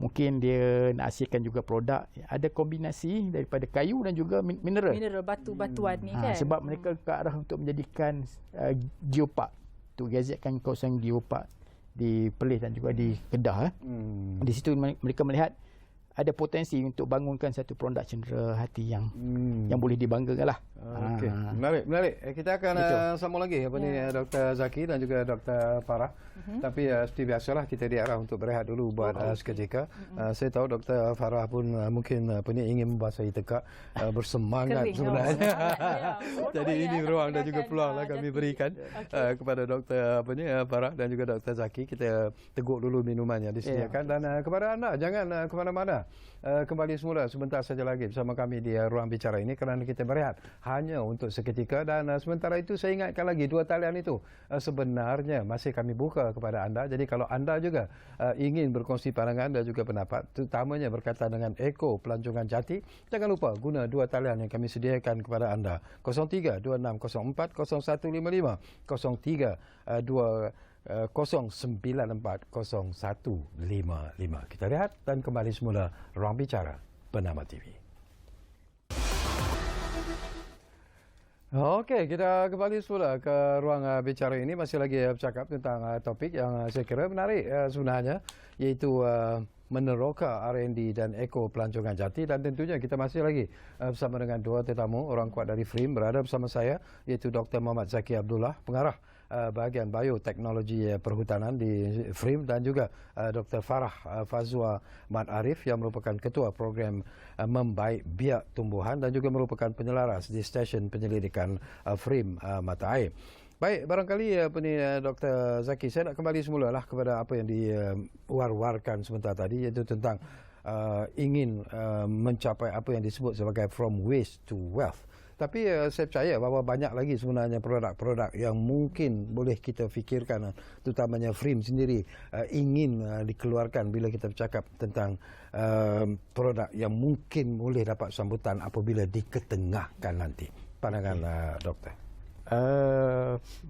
Mungkin dia nak hasilkan juga produk ada kombinasi daripada kayu dan juga mineral batu-batuan ni kan. Sebab mereka ke arah untuk menjadikan geopark, untuk gazetkan kawasan geopark di Perlis dan juga di Kedah. Di situ mereka melihat ada potensi untuk bangunkan satu produk cenderahati yang boleh dibanggakan lah. Menarik. Kita akan sambung lagi Dr. Zaki dan juga Dr. Farah. Tapi seperti biasalah kita diarah untuk berehat dulu buat seketika. Saya tahu Dr. Farah pun mungkin ingin membasahi tekak, bersemangat sebenarnya. Jadi ini ruang dan juga peluang lah kami berikan kepada Dr. Farah dan juga Dr. Zaki. Kita teguk dulu minumannya disediakan, dan kepada anda jangan ke mana-mana. Kembali semula sebentar saja lagi bersama kami di ruang bicara ini, kerana kita berehat hanya untuk seketika. Dan sementara itu saya ingatkan lagi, dua talian itu sebenarnya masih kami buka kepada anda. Jadi kalau anda juga ingin berkongsi pandangan dan juga pendapat, terutamanya berkaitan dengan Eko Pelancongan Jati, jangan lupa guna dua talian yang kami sediakan kepada anda, 0326040155, 0329400155. Kita lihat dan kembali semula Ruang Bicara Bernama TV. Okey, kita kembali semula ke ruang bicara ini. Masih lagi bercakap tentang topik yang saya kira menarik sebenarnya, iaitu meneroka R&D dan Eko Pelancongan Jati. Dan tentunya kita masih lagi bersama dengan dua tetamu orang kuat dari FRIM berada bersama saya, iaitu Dr. Muhammad Zaki Abdullah, pengarah bahagian bioteknologi perhutanan di FRIM, dan juga Dr. Farah Fazwa Mat Arif yang merupakan ketua program Membaik Biak Tumbuhan dan juga merupakan penyelaras di stesen penyelidikan FRIM Mata Air. Baik, barangkali Dr. Zaki, saya nak kembali semula lah kepada apa yang diwar-warkan sebentar tadi, iaitu tentang ingin mencapai apa yang disebut sebagai from waste to wealth. Tapi saya percaya bahawa banyak lagi sebenarnya produk-produk yang mungkin boleh kita fikirkan, terutamanya FRIM sendiri ingin dikeluarkan bila kita bercakap tentang produk yang mungkin boleh dapat sambutan apabila diketengahkan nanti. Pandangan doktor.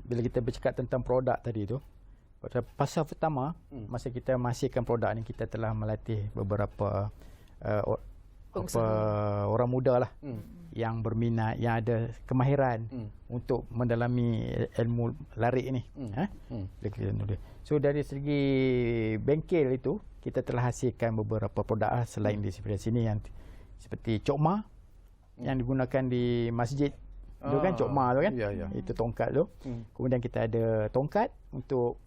Bila kita bercakap tentang produk tadi tu, pada fasa pertama, masa kita masihkan produk ni, kita telah melatih beberapa orang muda lah yang berminat, yang ada kemahiran untuk mendalami ilmu larik ni. So dari segi bengkel itu, kita telah hasilkan beberapa produk selain di sini, yang seperti cokma yang digunakan di masjid. Itu kan cokma tu kan, itu tongkat tu. Kemudian kita ada tongkat untuk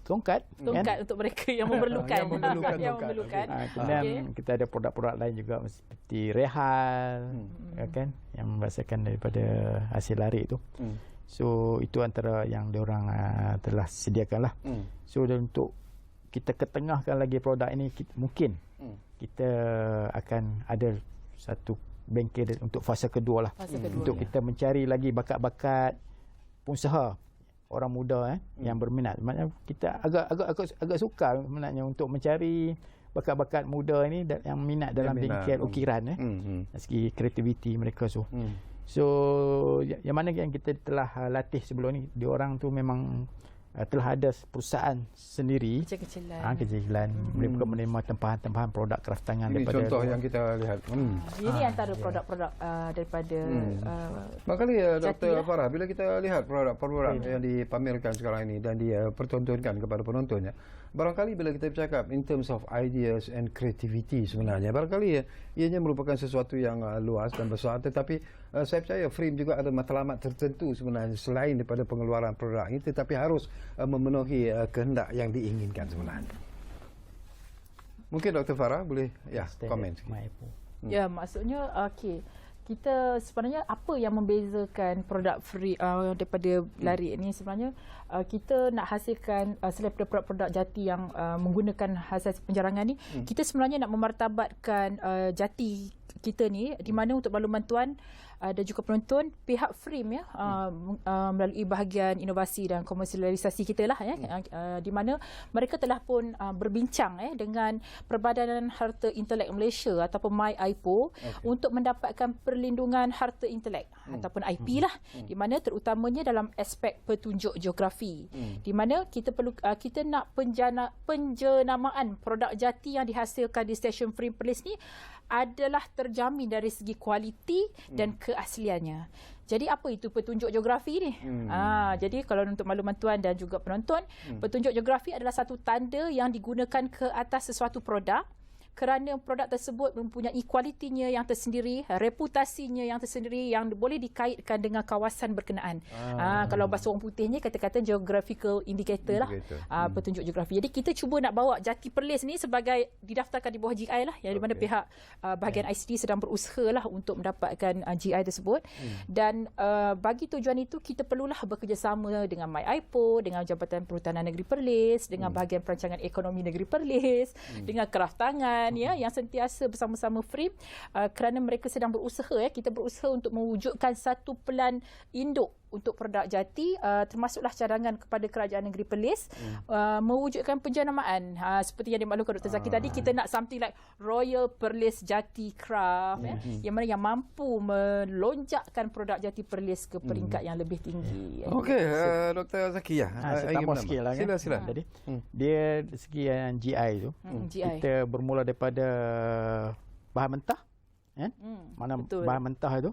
tongkat kan? Untuk mereka yang memerlukan. Kemudian kita ada produk-produk lain juga seperti rehal, kan, yang membahasakan daripada hasil larik tu. So itu antara yang diorang telah sediakan lah. So untuk kita ketengahkan lagi produk ini, mungkin kita akan ada satu bengkel untuk fasa kedua lah. Untuk kita mencari lagi bakat-bakat pengusaha, orang muda yang berminat. Maknanya kita agak suka sebenarnya untuk mencari bakat-bakat muda ini yang minat dalam bengkel ukiran, dari segi kreativiti mereka. So yang mana yang kita telah latih sebelum ni, diorang tu memang telah ada perusahaan sendiri, kecil-kecilan. Mereka menerima tempahan-tempahan produk kraftangan daripada contoh yang kita lihat. Ini antara produk-produk daripada Maknali Dr. Farah, bila kita lihat produk-produk yang dipamerkan sekarang ini dan dipertontonkan kepada penontonnya, barangkali bila kita bercakap in terms of ideas and creativity, sebenarnya barangkali ianya merupakan sesuatu yang luas dan besar, tetapi saya percaya FRIM juga ada matlamat tertentu sebenarnya selain daripada pengeluaran produk ini, tetapi harus memenuhi kehendak yang diinginkan sebenarnya. Mungkin Dr. Farah boleh komen sikit. Ya, maksudnya kita sebenarnya apa yang membezakan produk free daripada larik ni, sebenarnya kita nak hasilkan selain produk jati yang menggunakan hasil penjarangan ni, kita sebenarnya nak memartabatkan jati kita ni, di mana untuk makluman tuan dan juga penonton, pihak FRIM melalui bahagian inovasi dan komersialisasi kita lah, di mana mereka telah pun berbincang dengan Perbadanan Harta Intelek Malaysia ataupun MyIPO untuk mendapatkan perlindungan harta intelek ataupun IP lah, di mana terutamanya dalam aspek petunjuk geografi, di mana kita nak penjenamaan produk jati yang dihasilkan di stesen FRIM Perlis ni adalah terjamin dari segi kualiti dan keasliannya. Jadi apa itu petunjuk geografi ni? Jadi kalau untuk makluman tuan dan juga penonton, petunjuk geografi adalah satu tanda yang digunakan ke atas sesuatu produk kerana produk tersebut mempunyai kualitinya yang tersendiri, reputasinya yang tersendiri, yang boleh dikaitkan dengan kawasan berkenaan. Kalau bahasa orang putihnya kata-kata geographical indicator lah, petunjuk geografi. Jadi kita cuba nak bawa Jati Perlis ni sebagai didaftarkan di bawah GI lah, yang di mana pihak bahagian ICT sedang berusaha lah untuk mendapatkan GI tersebut. Dan bagi tujuan itu kita perlulah bekerjasama dengan MyIPO, dengan Jabatan Perhutanan Negeri Perlis, dengan bahagian perancangan ekonomi Negeri Perlis, dengan kraftangan yang sentiasa bersama-sama FRIM, kerana mereka sedang berusaha, kita berusaha untuk mewujudkan satu pelan induk untuk produk jati, termasuklah cadangan kepada Kerajaan Negeri Perlis, mewujudkan penjenamaan seperti yang dimaklumkan Dr. Zaki tadi. Kita nak something like Royal Perlis Jati Craft, yang mana yang mampu melonjakkan produk Jati Perlis ke peringkat yang lebih tinggi. Okey, Dr. Zaki saya tambah sikit lah. Sila. Jadi dia segi yang GI tu, kita bermula daripada bahan mentah, mana betul. Bahan mentah itu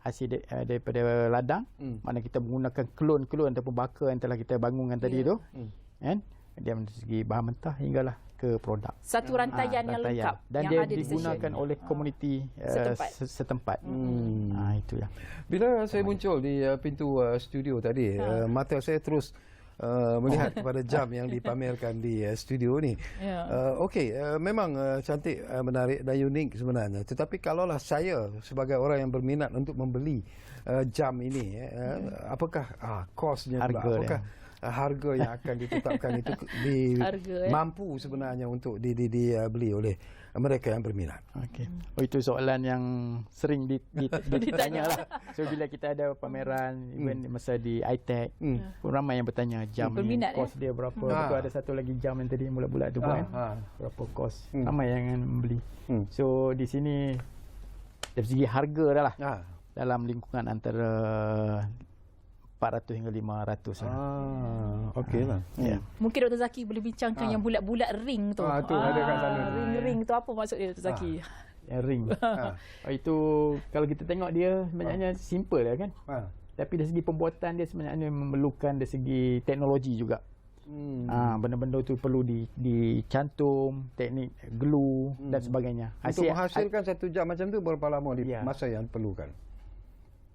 hasil daripada ladang, mana kita menggunakan klon-klon ataupun baka yang telah kita bangunkan tadi tu, kan? Dia dari segi bahan mentah hinggalah ke produk. Satu rantaian yang lengkap dan yang dia ada di digunakan oleh komuniti setempat. Itu ya. Bila saya muncul di pintu studio tadi, mata saya terus melihat kepada jam yang dipamerkan di studio ni. Okey, memang cantik, menarik dan unik sebenarnya. Tetapi kalaulah saya sebagai orang yang berminat untuk membeli jam ini, apakah kosnya, apakah harga yang akan ditetapkan itu mampu sebenarnya untuk dibeli oleh mereka yang berminat? Okey. Itu soalan yang sering ditanya lah. So bila kita ada pameran, even masa di iTech, ramai yang bertanya jam ni kos dia berapa. Betul, ada satu lagi jam yang tadi bulat-bulat tu kan. Berapa kos. Ramai yang membeli. So di sini dari segi harga dah lah. Dalam lingkungan antara 400 hingga 500 lah. Okeylah. Mungkin Dr. Zaki boleh bincangkan yang bulat-bulat ring tu. Tu ada kat sana. Ring tu apa maksud dia, Dr. Zaki? Yang ring. Itu kalau kita tengok dia sebenarnya simple lah kan. Tapi dari segi pembuatan dia sebenarnya memerlukan dari segi teknologi juga. Benda-benda tu perlu dicantum, teknik glue dan sebagainya. Untuk menghasilkan satu jam macam tu berapa lama masa yang perlukan?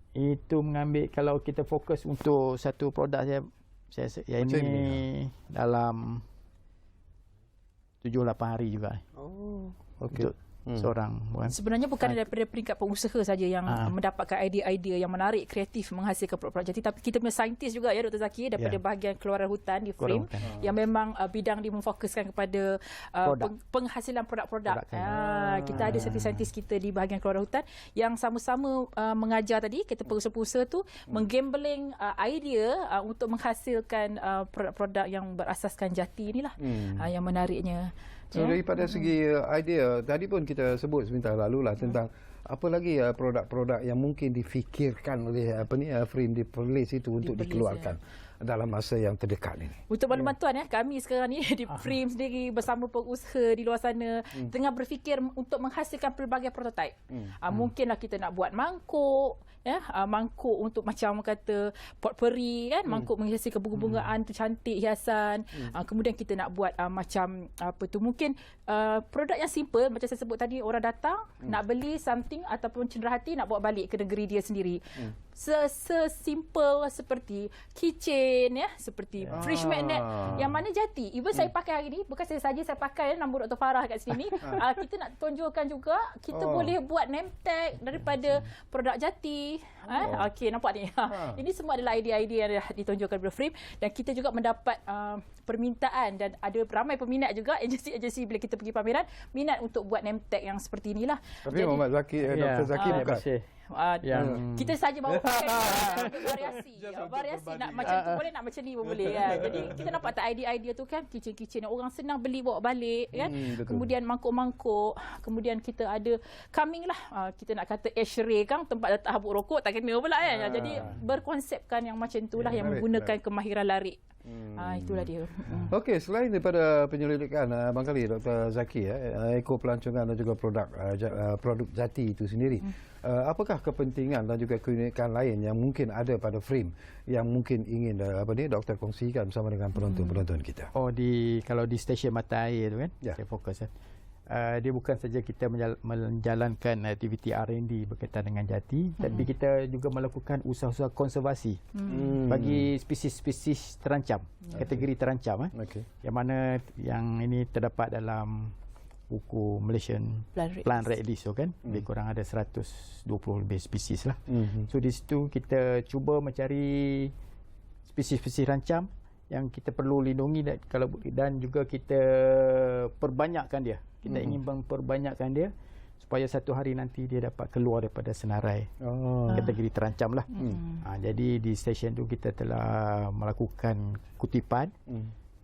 Itu mengambil, kalau kita fokus untuk satu produk saya yang ini dalam 7-8 hari juga. Okey. Seorang sebenarnya bukan daripada peringkat pengusaha saja yang mendapatkan idea-idea yang menarik, kreatif menghasilkan produk jati, tapi kita punya saintis juga ya Dr. Zaki, daripada bahagian keluaran hutan di Frame yang memang bidang dia memfokuskan kepada penghasilan produk-produk. Kita ada saintis-saintis kita di bahagian keluaran hutan yang sama-sama mengajar tadi kita pengusaha-pengusaha tu menggambling idea untuk menghasilkan produk-produk yang berasaskan jati inilah yang menariknya. So daripada segi idea, tadi pun kita sebut sebentar lalu lah tentang apa lagi produk-produk yang mungkin difikirkan oleh Frame di Perlis itu untuk dikeluarkan dalam masa yang terdekat ini. Untuk makluman tuan, kami sekarang ni di Frame sendiri bersama pengusaha di luar sana tengah berfikir untuk menghasilkan pelbagai prototype. Mungkinlah kita nak buat mangkuk, mangkuk untuk macam kata potpourri kan, mangkuk menghiasi bunga-bungaan tu cantik, hiasan. Kemudian kita nak buat macam apa tu, mungkin produk yang simple macam saya sebut tadi, orang datang nak beli something ataupun cenderahati nak bawa balik ke negeri dia sendiri. Sesimpel seperti keychain seperti fridge magnet yang mana jati. Even saya pakai hari ni, bukan saya saja saya pakai nama Dr. Farah kat sini. Kita nak tunjukkan juga kita boleh buat name tag daripada produk jati. Okey, nampak ni. Ini semua adalah idea-idea yang ditunjukkan oleh Frame, dan kita juga mendapat permintaan dan ada ramai peminat juga, agensi-agensi bila kita pergi pameran minat untuk buat name tag yang seperti inilah. Tapi Muhammad Zaki, Dr. Zaki bukan. Kita saja bawa pakai variasi nak macam tu boleh, nak macam ni pun boleh kan. Jadi kita nampak tak idea-idea tu kan, kicin-kicin yang orang senang beli bawa balik kan. Kemudian mangkuk-mangkuk, kemudian kita ada coming lah, kita nak kata ashtray kan, tempat letak habuk rokok tak kena pula kan. Jadi berkonsepkan yang macam itulah yang menggunakan kemahiran larik. Itulah dia. Okey, selain daripada penyelidikan barangkali Dr. Zaki, ekopelancongan dan juga produk jati itu sendiri, apakah kepentingan dan juga keunikan lain yang mungkin ada pada Frame yang mungkin ingin doktor kongsikan bersama dengan penonton-penonton kita? Kalau di stesen mata air tu kan, saya fokus dia bukan saja kita menjalankan aktiviti R&D berkaitan dengan jati, tapi kita juga melakukan usaha-usaha konservasi bagi spesies-spesies terancam, kategori terancam yang mana yang ini terdapat dalam buku Malaysian Plant Red List kan. Lebih kurang ada 120 lebih spesies lah. So di situ kita cuba mencari spesies-spesies terancam yang kita perlu lindungi dan juga kita perbanyakkan dia. Kita ingin memperbanyakkan dia supaya satu hari nanti dia dapat keluar daripada senarai kategori terancam lah. Jadi di stesen tu kita telah melakukan kutipan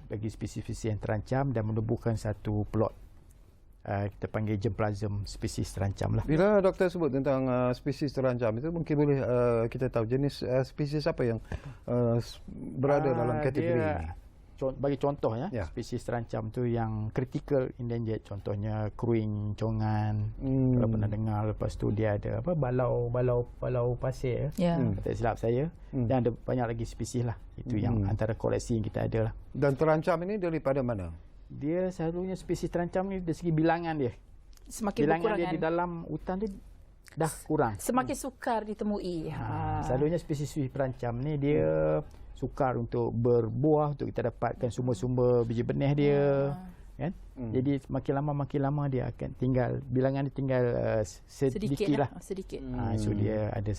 bagi spesies-spesies yang terancam dan menubuhkan satu plot. Kita panggil germplasm spesies terancam lah. Bila doktor sebut tentang spesies terancam itu, mungkin boleh kita tahu jenis spesies apa yang berada dalam kategori ini? bagi contoh ya, spesies terancam tu yang critical endangered, contohnya kruing congan, kalau pernah dengar. Lepas tu dia ada apa, balau pasir tak silap saya, dan ada banyak lagi spesies lah. Itu yang antara koleksi yang kita ada lah. Dan terancam ini daripada mana? Dia selalunya spesies terancam ni dari segi bilangan dia. Semakin bilangan dia di dalam hutan tu dah kurang. Semakin sukar ditemui. Selalunya spesies terancam ni dia sukar untuk berbuah, untuk kita dapatkan sumber-sumber biji benih dia, kan? Jadi makin lama dia akan tinggal, bilangan dia tinggal sedikit lah. So dia ada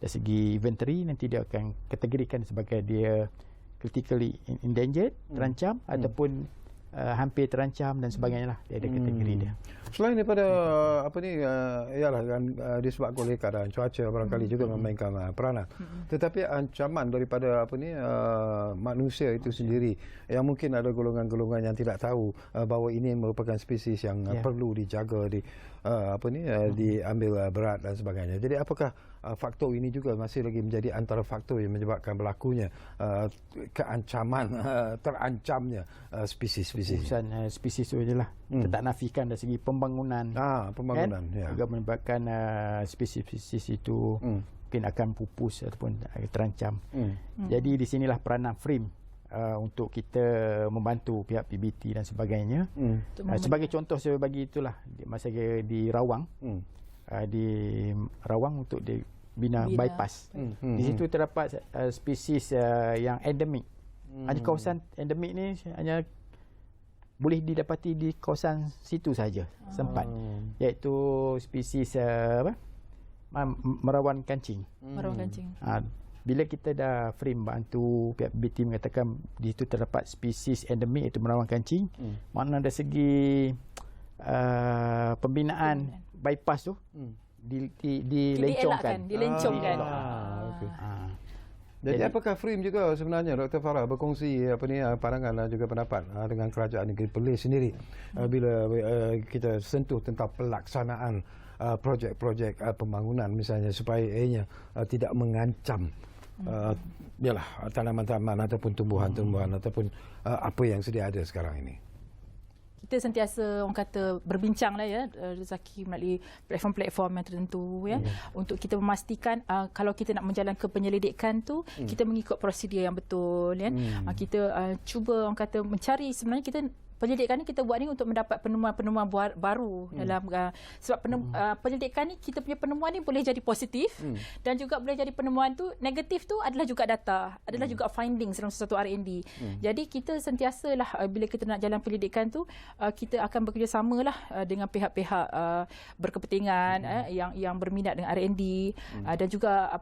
dari segi inventory, nanti dia akan kategorikan sebagai dia critically endangered, terancam, ataupun hampir terancam dan sebagainya lah. Dia ada kategori dia. Selain daripada apa ni, ialah kan disebabkan oleh keadaan cuaca barangkali juga memainkan peranan. Tetapi ancaman daripada apa ni, manusia itu sendiri, yang mungkin ada golongan-golongan yang tidak tahu bahawa ini merupakan spesies yang perlu dijaga, diambil berat dan sebagainya. Jadi apakah faktor ini juga masih lagi menjadi antara faktor yang menyebabkan berlakunya keancaman, terancamnya spesies-spesies? Urusan spesies itu je lah. Kita tak nafikan dari segi pembangunan. Pembangunan. Kan? Juga menyebabkan spesies-spesies itu mungkin akan pupus ataupun terancam. Jadi di sinilah peranan FRIM untuk kita membantu pihak PBT dan sebagainya. Sebagai contoh saya bagi itulah, masa di Rawang, di Rawang untuk bina bypass. Di situ terdapat spesies yang endemik. Hanya kawasan endemik ni hanya boleh didapati di kawasan situ saja sempat, iaitu spesies merawan kancing. Bila kita dah frame bantu pihak BT mengatakan di situ terdapat spesies endemik iaitu merawan kancing, makna dari segi pembinaan bypass tu dilencongkan. Jadi apakah FRIM juga sebenarnya, Dr. Farah, berkongsi pandangan dan juga pendapat dengan Kerajaan Negeri Perlis sendiri bila kita sentuh tentang pelaksanaan projek-projek pembangunan misalnya, supaya ianya tidak mengancam tanaman-tanaman ataupun tumbuhan-tumbuhan ataupun apa yang sedia ada sekarang ini? Kita sentiasa orang kata berbincang lah ya, Zaki, melalui platform-platform yang tertentu ya, untuk kita memastikan kalau kita nak menjalankan penyelidikan tu, kita mengikut prosedur yang betul kan. Kita cuba orang kata mencari, sebenarnya kita penyelidikan ni kita buat ni untuk mendapat penemuan-penemuan baru dalam sebab penyelidikan ni, kita punya penemuan ni boleh jadi positif dan juga boleh jadi penemuan tu negatif, tu adalah juga data, adalah juga findings dalam sesuatu R&D. Jadi kita sentiasalah bila kita nak jalan penyelidikan tu, kita akan bekerjasama lah dengan pihak-pihak berkepentingan yang berminat dengan R&D, dan juga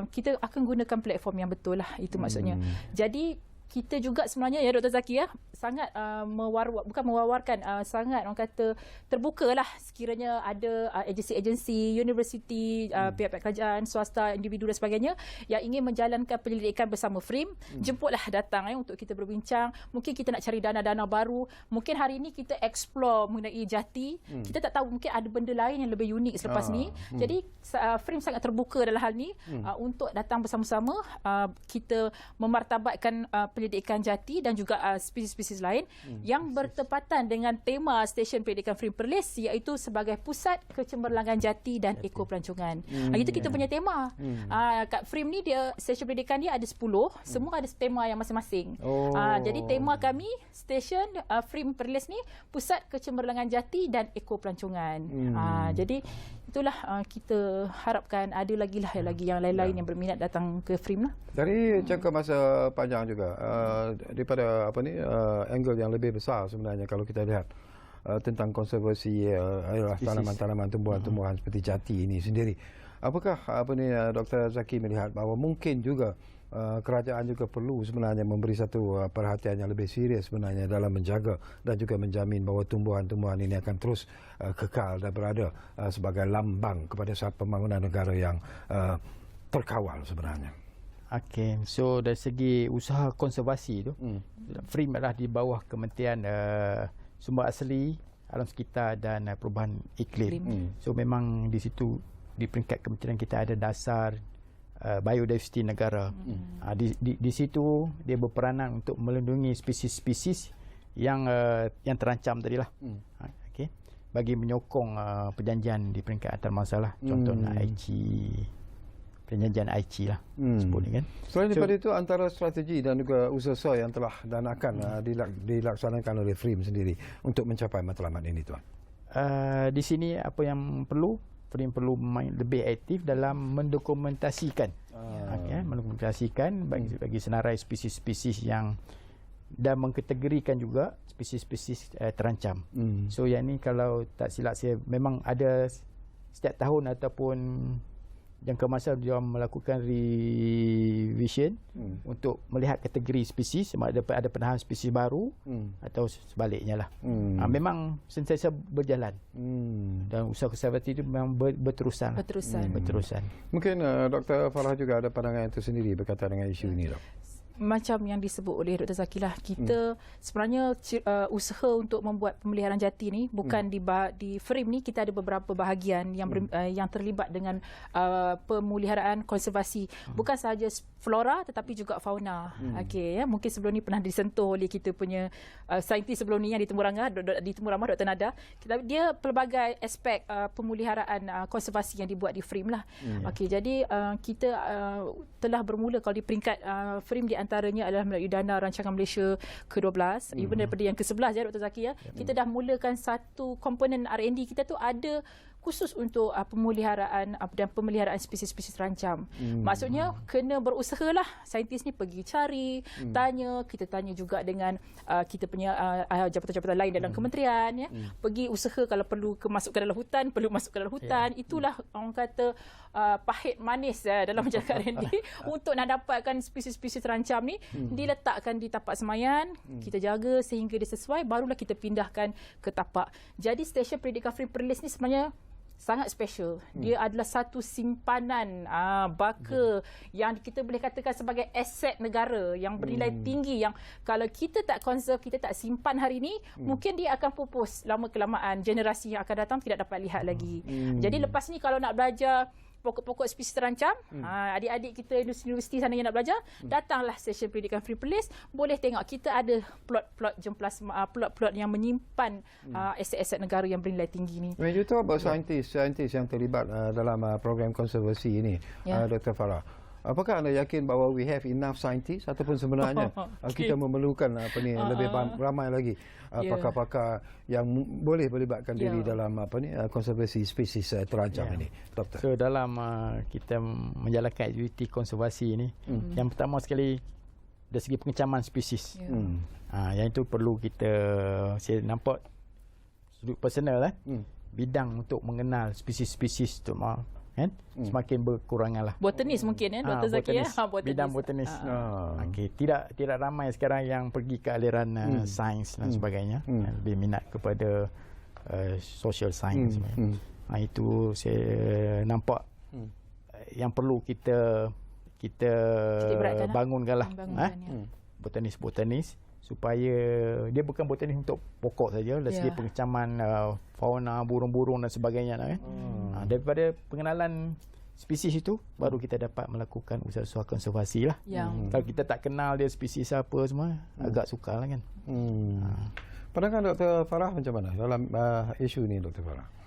kita akan gunakan platform yang betul lah, itu maksudnya. Jadi kita juga sebenarnya ya Dr. Zaki ya, sangat bukan mewawarkan, sangat orang kata terbukalah sekiranya ada agensi-agensi, universiti, pihak-pihak kerajaan, swasta, individu dan sebagainya yang ingin menjalankan penyelidikan bersama FRIM, jemputlah datang untuk kita berbincang. Mungkin kita nak cari dana-dana baru, mungkin hari ini kita explore mengenai jati, kita tak tahu mungkin ada benda lain yang lebih unik selepas ni. Jadi FRIM sangat terbuka dalam hal ni untuk datang bersama-sama, kita memartabatkan penyelidikan jati dan juga spesies-spesies lain yang bertepatan dengan tema stesen penyelidikan FRIM Perlis, iaitu sebagai pusat kecemerlangan jati dan ekopelancongan. Itu kita punya tema. Kat FRIM ni dia stesen penyelidikan dia ada 10, semua ada tema yang masing-masing. Jadi tema kami stesen FRIM Perlis ni pusat kecemerlangan jati dan ekopelancongan. Jadi itulah kita harapkan ada lagi yang lain-lain yang berminat datang ke FRIM lah. Dari jangka masa panjang juga, daripada angle yang lebih besar sebenarnya kalau kita lihat tentang konservasi tanaman-tanaman, tumbuhan-tumbuhan seperti jati ini sendiri. Apakah Dr. Zaki melihat bahawa mungkin juga kerajaan juga perlu sebenarnya memberi satu perhatian yang lebih serius sebenarnya dalam menjaga dan juga menjamin bahawa tumbuhan-tumbuhan ini akan terus kekal dan berada sebagai lambang kepada satu pembangunan negara yang terkawal sebenarnya. Okey, so dari segi usaha konservasi tu, FRIM adalah di bawah Kementerian Sumber Asli, Alam Sekitar dan Perubahan Iklim. So memang di situ di peringkat kementerian kita ada dasar biodiversiti negara. Di situ dia berperanan untuk melindungi spesies-spesies yang terancam tadilah. Okey. Bagi menyokong perjanjian di peringkat antarabangsa lah. Contohnya perjanjian Aichi lah sebut ni kan. Selain daripada itu, antara strategi dan juga usaha yang telah dan akan dilaksanakan oleh FRIM sendiri untuk mencapai matlamat ini, Tuan? Di sini apa yang perlu, FRIM perlu lebih aktif dalam mendokumentasikan, mendokumentasikan bagi senarai spesies-spesies yang, dan mengkategorikan juga spesies-spesies terancam. So yang ni kalau tak silap saya memang ada setiap tahun ataupun jangka masa dia melakukan revision untuk melihat kategori spesies, sama ada penahan spesies baru atau sebaliknya lah. Memang sentiasa berjalan dan usaha konservasi itu memang berterusan. Mungkin Dr. Farah juga ada pandangan itu sendiri berkaitan dengan isu ini, Dok. Macam yang disebut oleh Dr. Zakilah, kita sebenarnya usaha untuk membuat pemeliharaan jati ni bukan di FRIM ni kita ada beberapa bahagian yang terlibat dengan pemeliharaan konservasi, bukan sahaja flora tetapi juga fauna. Okey, ya, mungkin sebelum ni pernah disentuh oleh kita punya saintis sebelum ni yang di Temu Ramah Dr. Nada. Dia pelbagai aspek pemeliharaan konservasi yang dibuat di FRIM lah. Okey, jadi kita telah bermula kalau di peringkat FRIM di antaranya adalah melalui dana rancangan Malaysia ke-12, even daripada yang ke-11 ya Dr. Zaki ya. Kita dah mulakan satu komponen R&D kita tu ada khusus untuk pemeliharaan dan pemeliharaan spesies-spesies terancam. Maksudnya kena berusahalah, saintis ni pergi cari, kita tanya juga dengan kita punya jabatan-jabatan lain dalam kementerian ya. Pergi usaha kalau perlu masuk ke dalam hutan, itulah orang kata pahit manis dalam menjaga R&D untuk nak dapatkan spesies-spesies terancam ni diletakkan di tapak semaian, kita jaga sehingga dia sesuai, barulah kita pindahkan ke tapak. Jadi stesen pendidikan FRIM Perlis ni sebenarnya sangat special. Dia adalah satu simpanan baka yang kita boleh katakan sebagai aset negara yang bernilai tinggi, yang kalau kita tak conserve, kita tak simpan hari ini, mungkin dia akan pupus lama-kelamaan. Generasi yang akan datang tidak dapat lihat lagi. Jadi lepas ni kalau nak belajar pokok-pokok spesies terancam, adik-adik kita universiti sana yang nak belajar, datanglah stesen pendidikan FRIM Perlis, boleh tengok kita ada plot yang menyimpan aset-aset negara yang bernilai tinggi ni. When you talk about saintis yang terlibat dalam program konservasi ini, Dr. Farah, apakah anda yakin bahawa we have enough scientists ataupun sebenarnya kita memerlukan lebih ramai lagi pakar-pakar yang boleh melibatkan diri dalam konservasi spesies terancam ini, Doktor? So dalam kita menjalankan aktiviti konservasi ini, yang pertama sekali dari segi pengecaman spesies. Yang itu perlu saya nampak sudut personal bidang untuk mengenal spesies-spesies tu semakin berkurangan lah. Botanis mungkin ya Dr. Zaki ya. Bidang botanis. Okey, tidak ramai sekarang yang pergi ke aliran sains dan sebagainya. Lebih minat kepada social science. Itu saya nampak yang perlu kita bangunkanlah. Botanis supaya dia bukan botanis untuk pokok saja, dari segi pengecaman fauna, burung-burung dan sebagainya daripada pengenalan spesies itu baru kita dapat melakukan usaha-usaha konservasi lah. Kalau kita tak kenal dia spesies apa semua, agak sukar lah kan. Pandangan Dr. Farah macam mana dalam isu ni, Dr. Farah?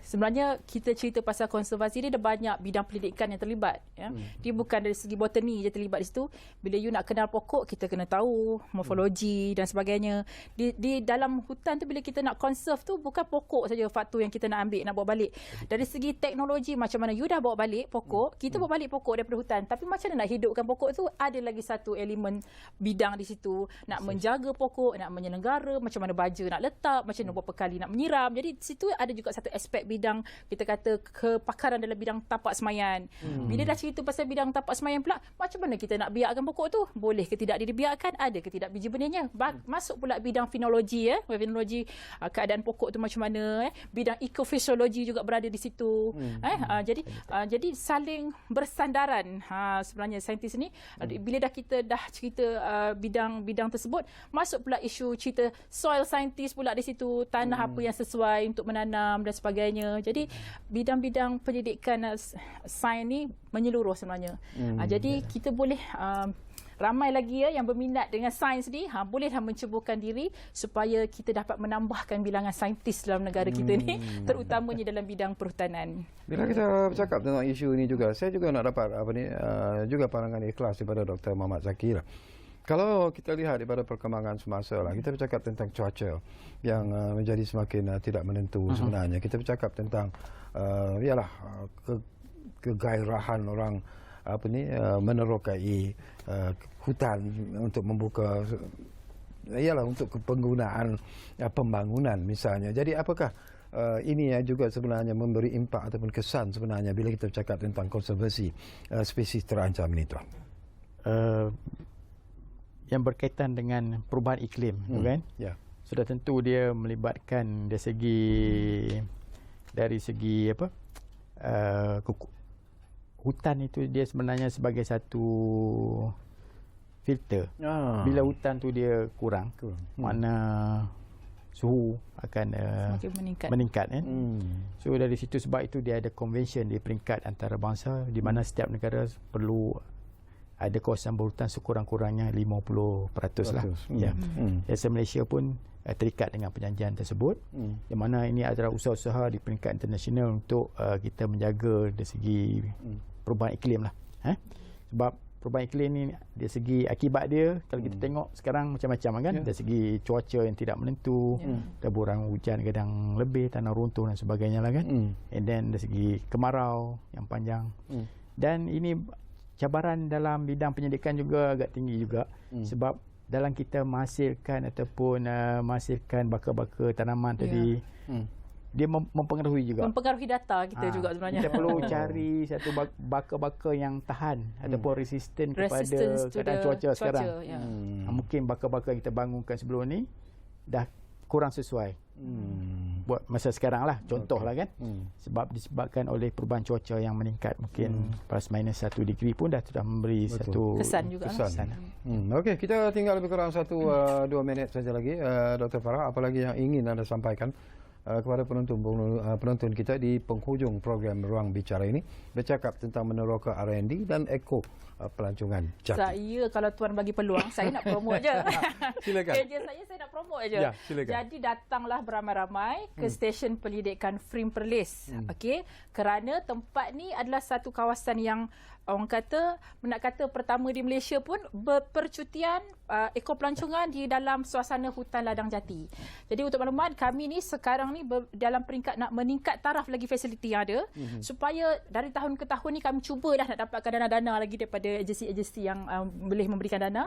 Sebenarnya kita cerita pasal konservasi ni ada banyak bidang pendidikan yang terlibat ya. Dia bukan dari segi botani je terlibat di situ. Bila you nak kenal pokok, kita kena tahu morfologi dan sebagainya. Di dalam hutan tu bila kita nak conserve tu bukan pokok saja faktor yang kita nak ambil, nak bawa balik. Dari segi teknologi macam mana you dah bawa balik pokok, kita bawa balik pokok daripada hutan. Tapi macam mana nak hidupkan pokok tu, ada lagi satu elemen bidang di situ. Nak menjaga pokok, nak menyelenggara, macam mana baja nak letak, macam mana berapa kali nak menyiram. Jadi di situ ada juga satu aspek bidang, kita kata kepakaran dalam bidang tapak semaian. Bila dah cerita pasal bidang tapak semaian pula, macam mana kita nak biarkan pokok tu? Boleh ke tidak dibiarkan? Ada ke tidak biji benihnya? Masuk pula bidang finologi finologi keadaan pokok tu macam mana bidang ekofisiologi juga berada di situ. Jadi saling bersandaran sebenarnya saintis ni. Bila kita dah cerita bidang tersebut, masuk pula isu cerita soil scientist pula di situ, tanah apa yang sesuai untuk menanam dan sebagainya. dunia. Jadi bidang-bidang pendidikan sains ni menyeluruh sebenarnya. Jadi kita boleh ramai lagi yang berminat dengan sains ni, bolehlah mencubakan diri supaya kita dapat menambahkan bilangan saintis dalam negara kita ni, terutamanya dalam bidang perhutanan. Bila kita bercakap tentang isu ini juga, saya juga nak dapat juga pandangan ikhlas daripada Dr. Muhammad Zaki lah. Kalau kita lihat daripada perkembangan semasa lah, kita bercakap tentang cuaca yang menjadi semakin tidak menentu sebenarnya. Kita bercakap tentang kegairahan orang menerokai hutan untuk membuka untuk penggunaan pembangunan misalnya. Jadi apakah ini juga sebenarnya memberi impak ataupun kesan sebenarnya bila kita bercakap tentang konservasi spesies terancam ini, Tuan? Yang berkaitan dengan perubahan iklim, kan? Ya. Sudah tentu dia melibatkan dari segi hutan itu dia sebenarnya sebagai satu filter. Bila hutan tu dia kurang. Makna suhu akan meningkat kan. So dari situ, sebab itu dia ada convention di peringkat antarabangsa di mana setiap negara perlu ada kawasan berhutan sekurang-kurangnya 50% lah. Ya. Malaysia pun terikat dengan perjanjian tersebut, di mana ini adalah usaha-usaha di peringkat internasional untuk kita menjaga dari segi perubahan iklim lah. Sebab perubahan iklim ni dari segi akibat dia, kalau kita tengok sekarang macam-macam kan, dari segi cuaca yang tidak menentu, taburan hujan kadang lebih, tanah runtuh dan sebagainya lah kan. And then dari segi kemarau yang panjang. Dan ini cabaran dalam bidang pendidikan juga agak tinggi juga, sebab dalam kita menghasilkan ataupun menghasilkan baka-baka tanaman tadi, dia mempengaruhi juga. Mempengaruhi data kita juga sebenarnya. Kita perlu cari satu baka-baka yang tahan ataupun resisten kepada keadaan cuaca sekarang. Mungkin baka-baka yang kita bangunkan sebelum ni dah kurang sesuai buat masa sekarang lah, contohlah kan. Sebab disebabkan oleh perubahan cuaca yang meningkat, mungkin plus minus 1 degree pun dah memberi satu kesan juga. Okey, kita tinggal lebih kurang 1-2 minit saja lagi. Dr. Farah, apa lagi yang ingin anda sampaikan kepada penonton kita di penghujung program Ruang Bicara ini, bercakap tentang meneroka R&D dan eko pelancongan Jati? Saya, kalau Tuan bagi peluang, saya nak promote je. Silakan. Kerja saya nak promote je. Ya, silakan. Jadi datanglah beramai-ramai ke stesen pendidikan Frim Perlis. Okey, kerana tempat ni adalah satu kawasan yang orang kata, nak kata pertama di Malaysia pun berpercutian eko pelancongan di dalam suasana hutan ladang jati. Jadi untuk maklumat, kami ni sekarang ni dalam peringkat nak meningkat taraf lagi fasiliti yang ada, supaya dari tahun ke tahun ni kami cuba dah nak dapatkan dana-dana lagi daripada agensi-agensi yang boleh memberikan dana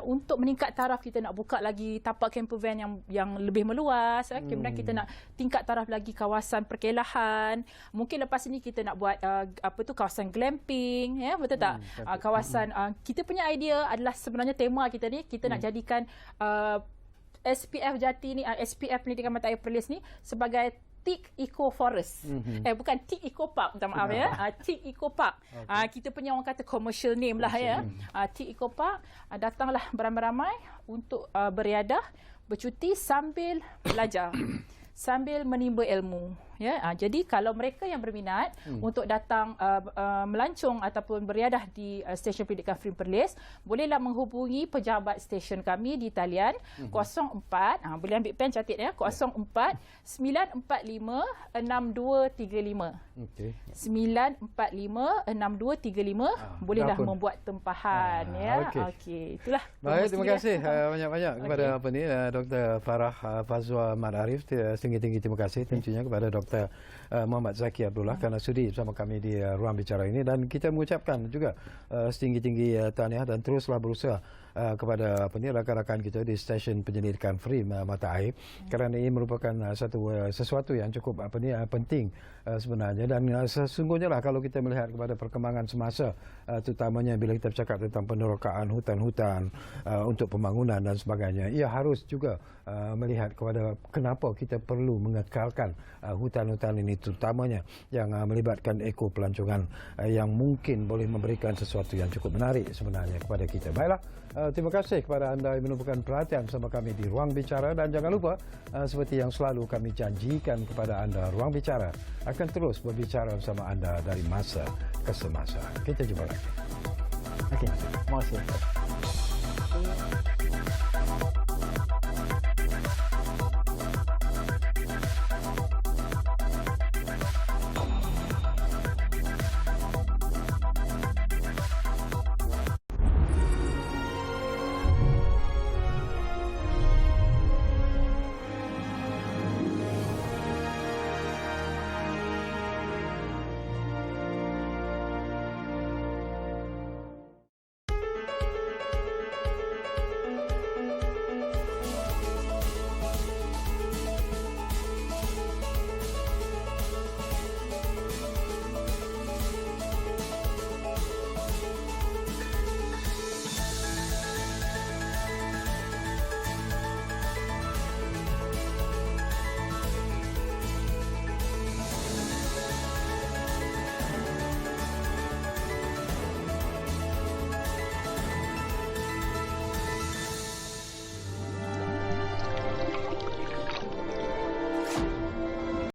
untuk meningkat taraf. Kita nak buka lagi tapak campervan yang lebih meluas. Kemudian kita nak tingkat taraf lagi kawasan perkelahan. Mungkin lepas ini kita nak buat kawasan glamping. Ya, betul tak? Kawasan kita punya idea adalah sebenarnya tema kita ni, kita nak jadikan SPF Jati ni, SPF Pendidikan Mata Air Perlis ni sebagai Teak Eco Forest. Bukan Teak Eco Park, minta maaf ya. Teak Eco Park. Kita punya orang kata commercial name lah ya. Teak Eco Park. Datanglah beramai-ramai untuk beriadah, bercuti sambil belajar. Sambil menimba ilmu. Ya, jadi kalau mereka yang berminat untuk datang melancong ataupun beriadah di stesen pendidikan Frim Perlis, bolehlah menghubungi pejabat stesen kami di talian 04, boleh ambil pen catat ya, 04 945 6235. Okey. 945 6235, bolehlah membuat tempahan ya. Okey, itulah. Baik, terima kasih banyak-banyak kepada Dr. Farah Fazwa Madarif. Tinggi-tinggi terima kasih tentunya kepada Dr. Muhammad Zaki Abdullah kerana sudi bersama kami di Ruang Bicara ini, dan kita mengucapkan juga setinggi-tinggi tahniah dan teruslah berusaha kepada rakan-rakan kita di stesen penyelidikan Frim Mata Air, kerana ini merupakan sesuatu yang cukup penting sebenarnya. Dan sesungguhnya lah kalau kita melihat kepada perkembangan semasa, terutamanya bila kita bercakap tentang penerokaan hutan-hutan untuk pembangunan dan sebagainya, ia harus juga melihat kepada kenapa kita perlu mengekalkan hutan hutan-hutan ini, terutamanya yang melibatkan ekopelancongan yang mungkin boleh memberikan sesuatu yang cukup menarik sebenarnya kepada kita. Baiklah, terima kasih kepada anda yang menumpukan perhatian bersama kami di Ruang Bicara, dan jangan lupa seperti yang selalu kami janjikan kepada anda, Ruang Bicara akan terus berbicara bersama anda dari masa ke semasa. Kita jumpa lagi. Okey, terima kasih.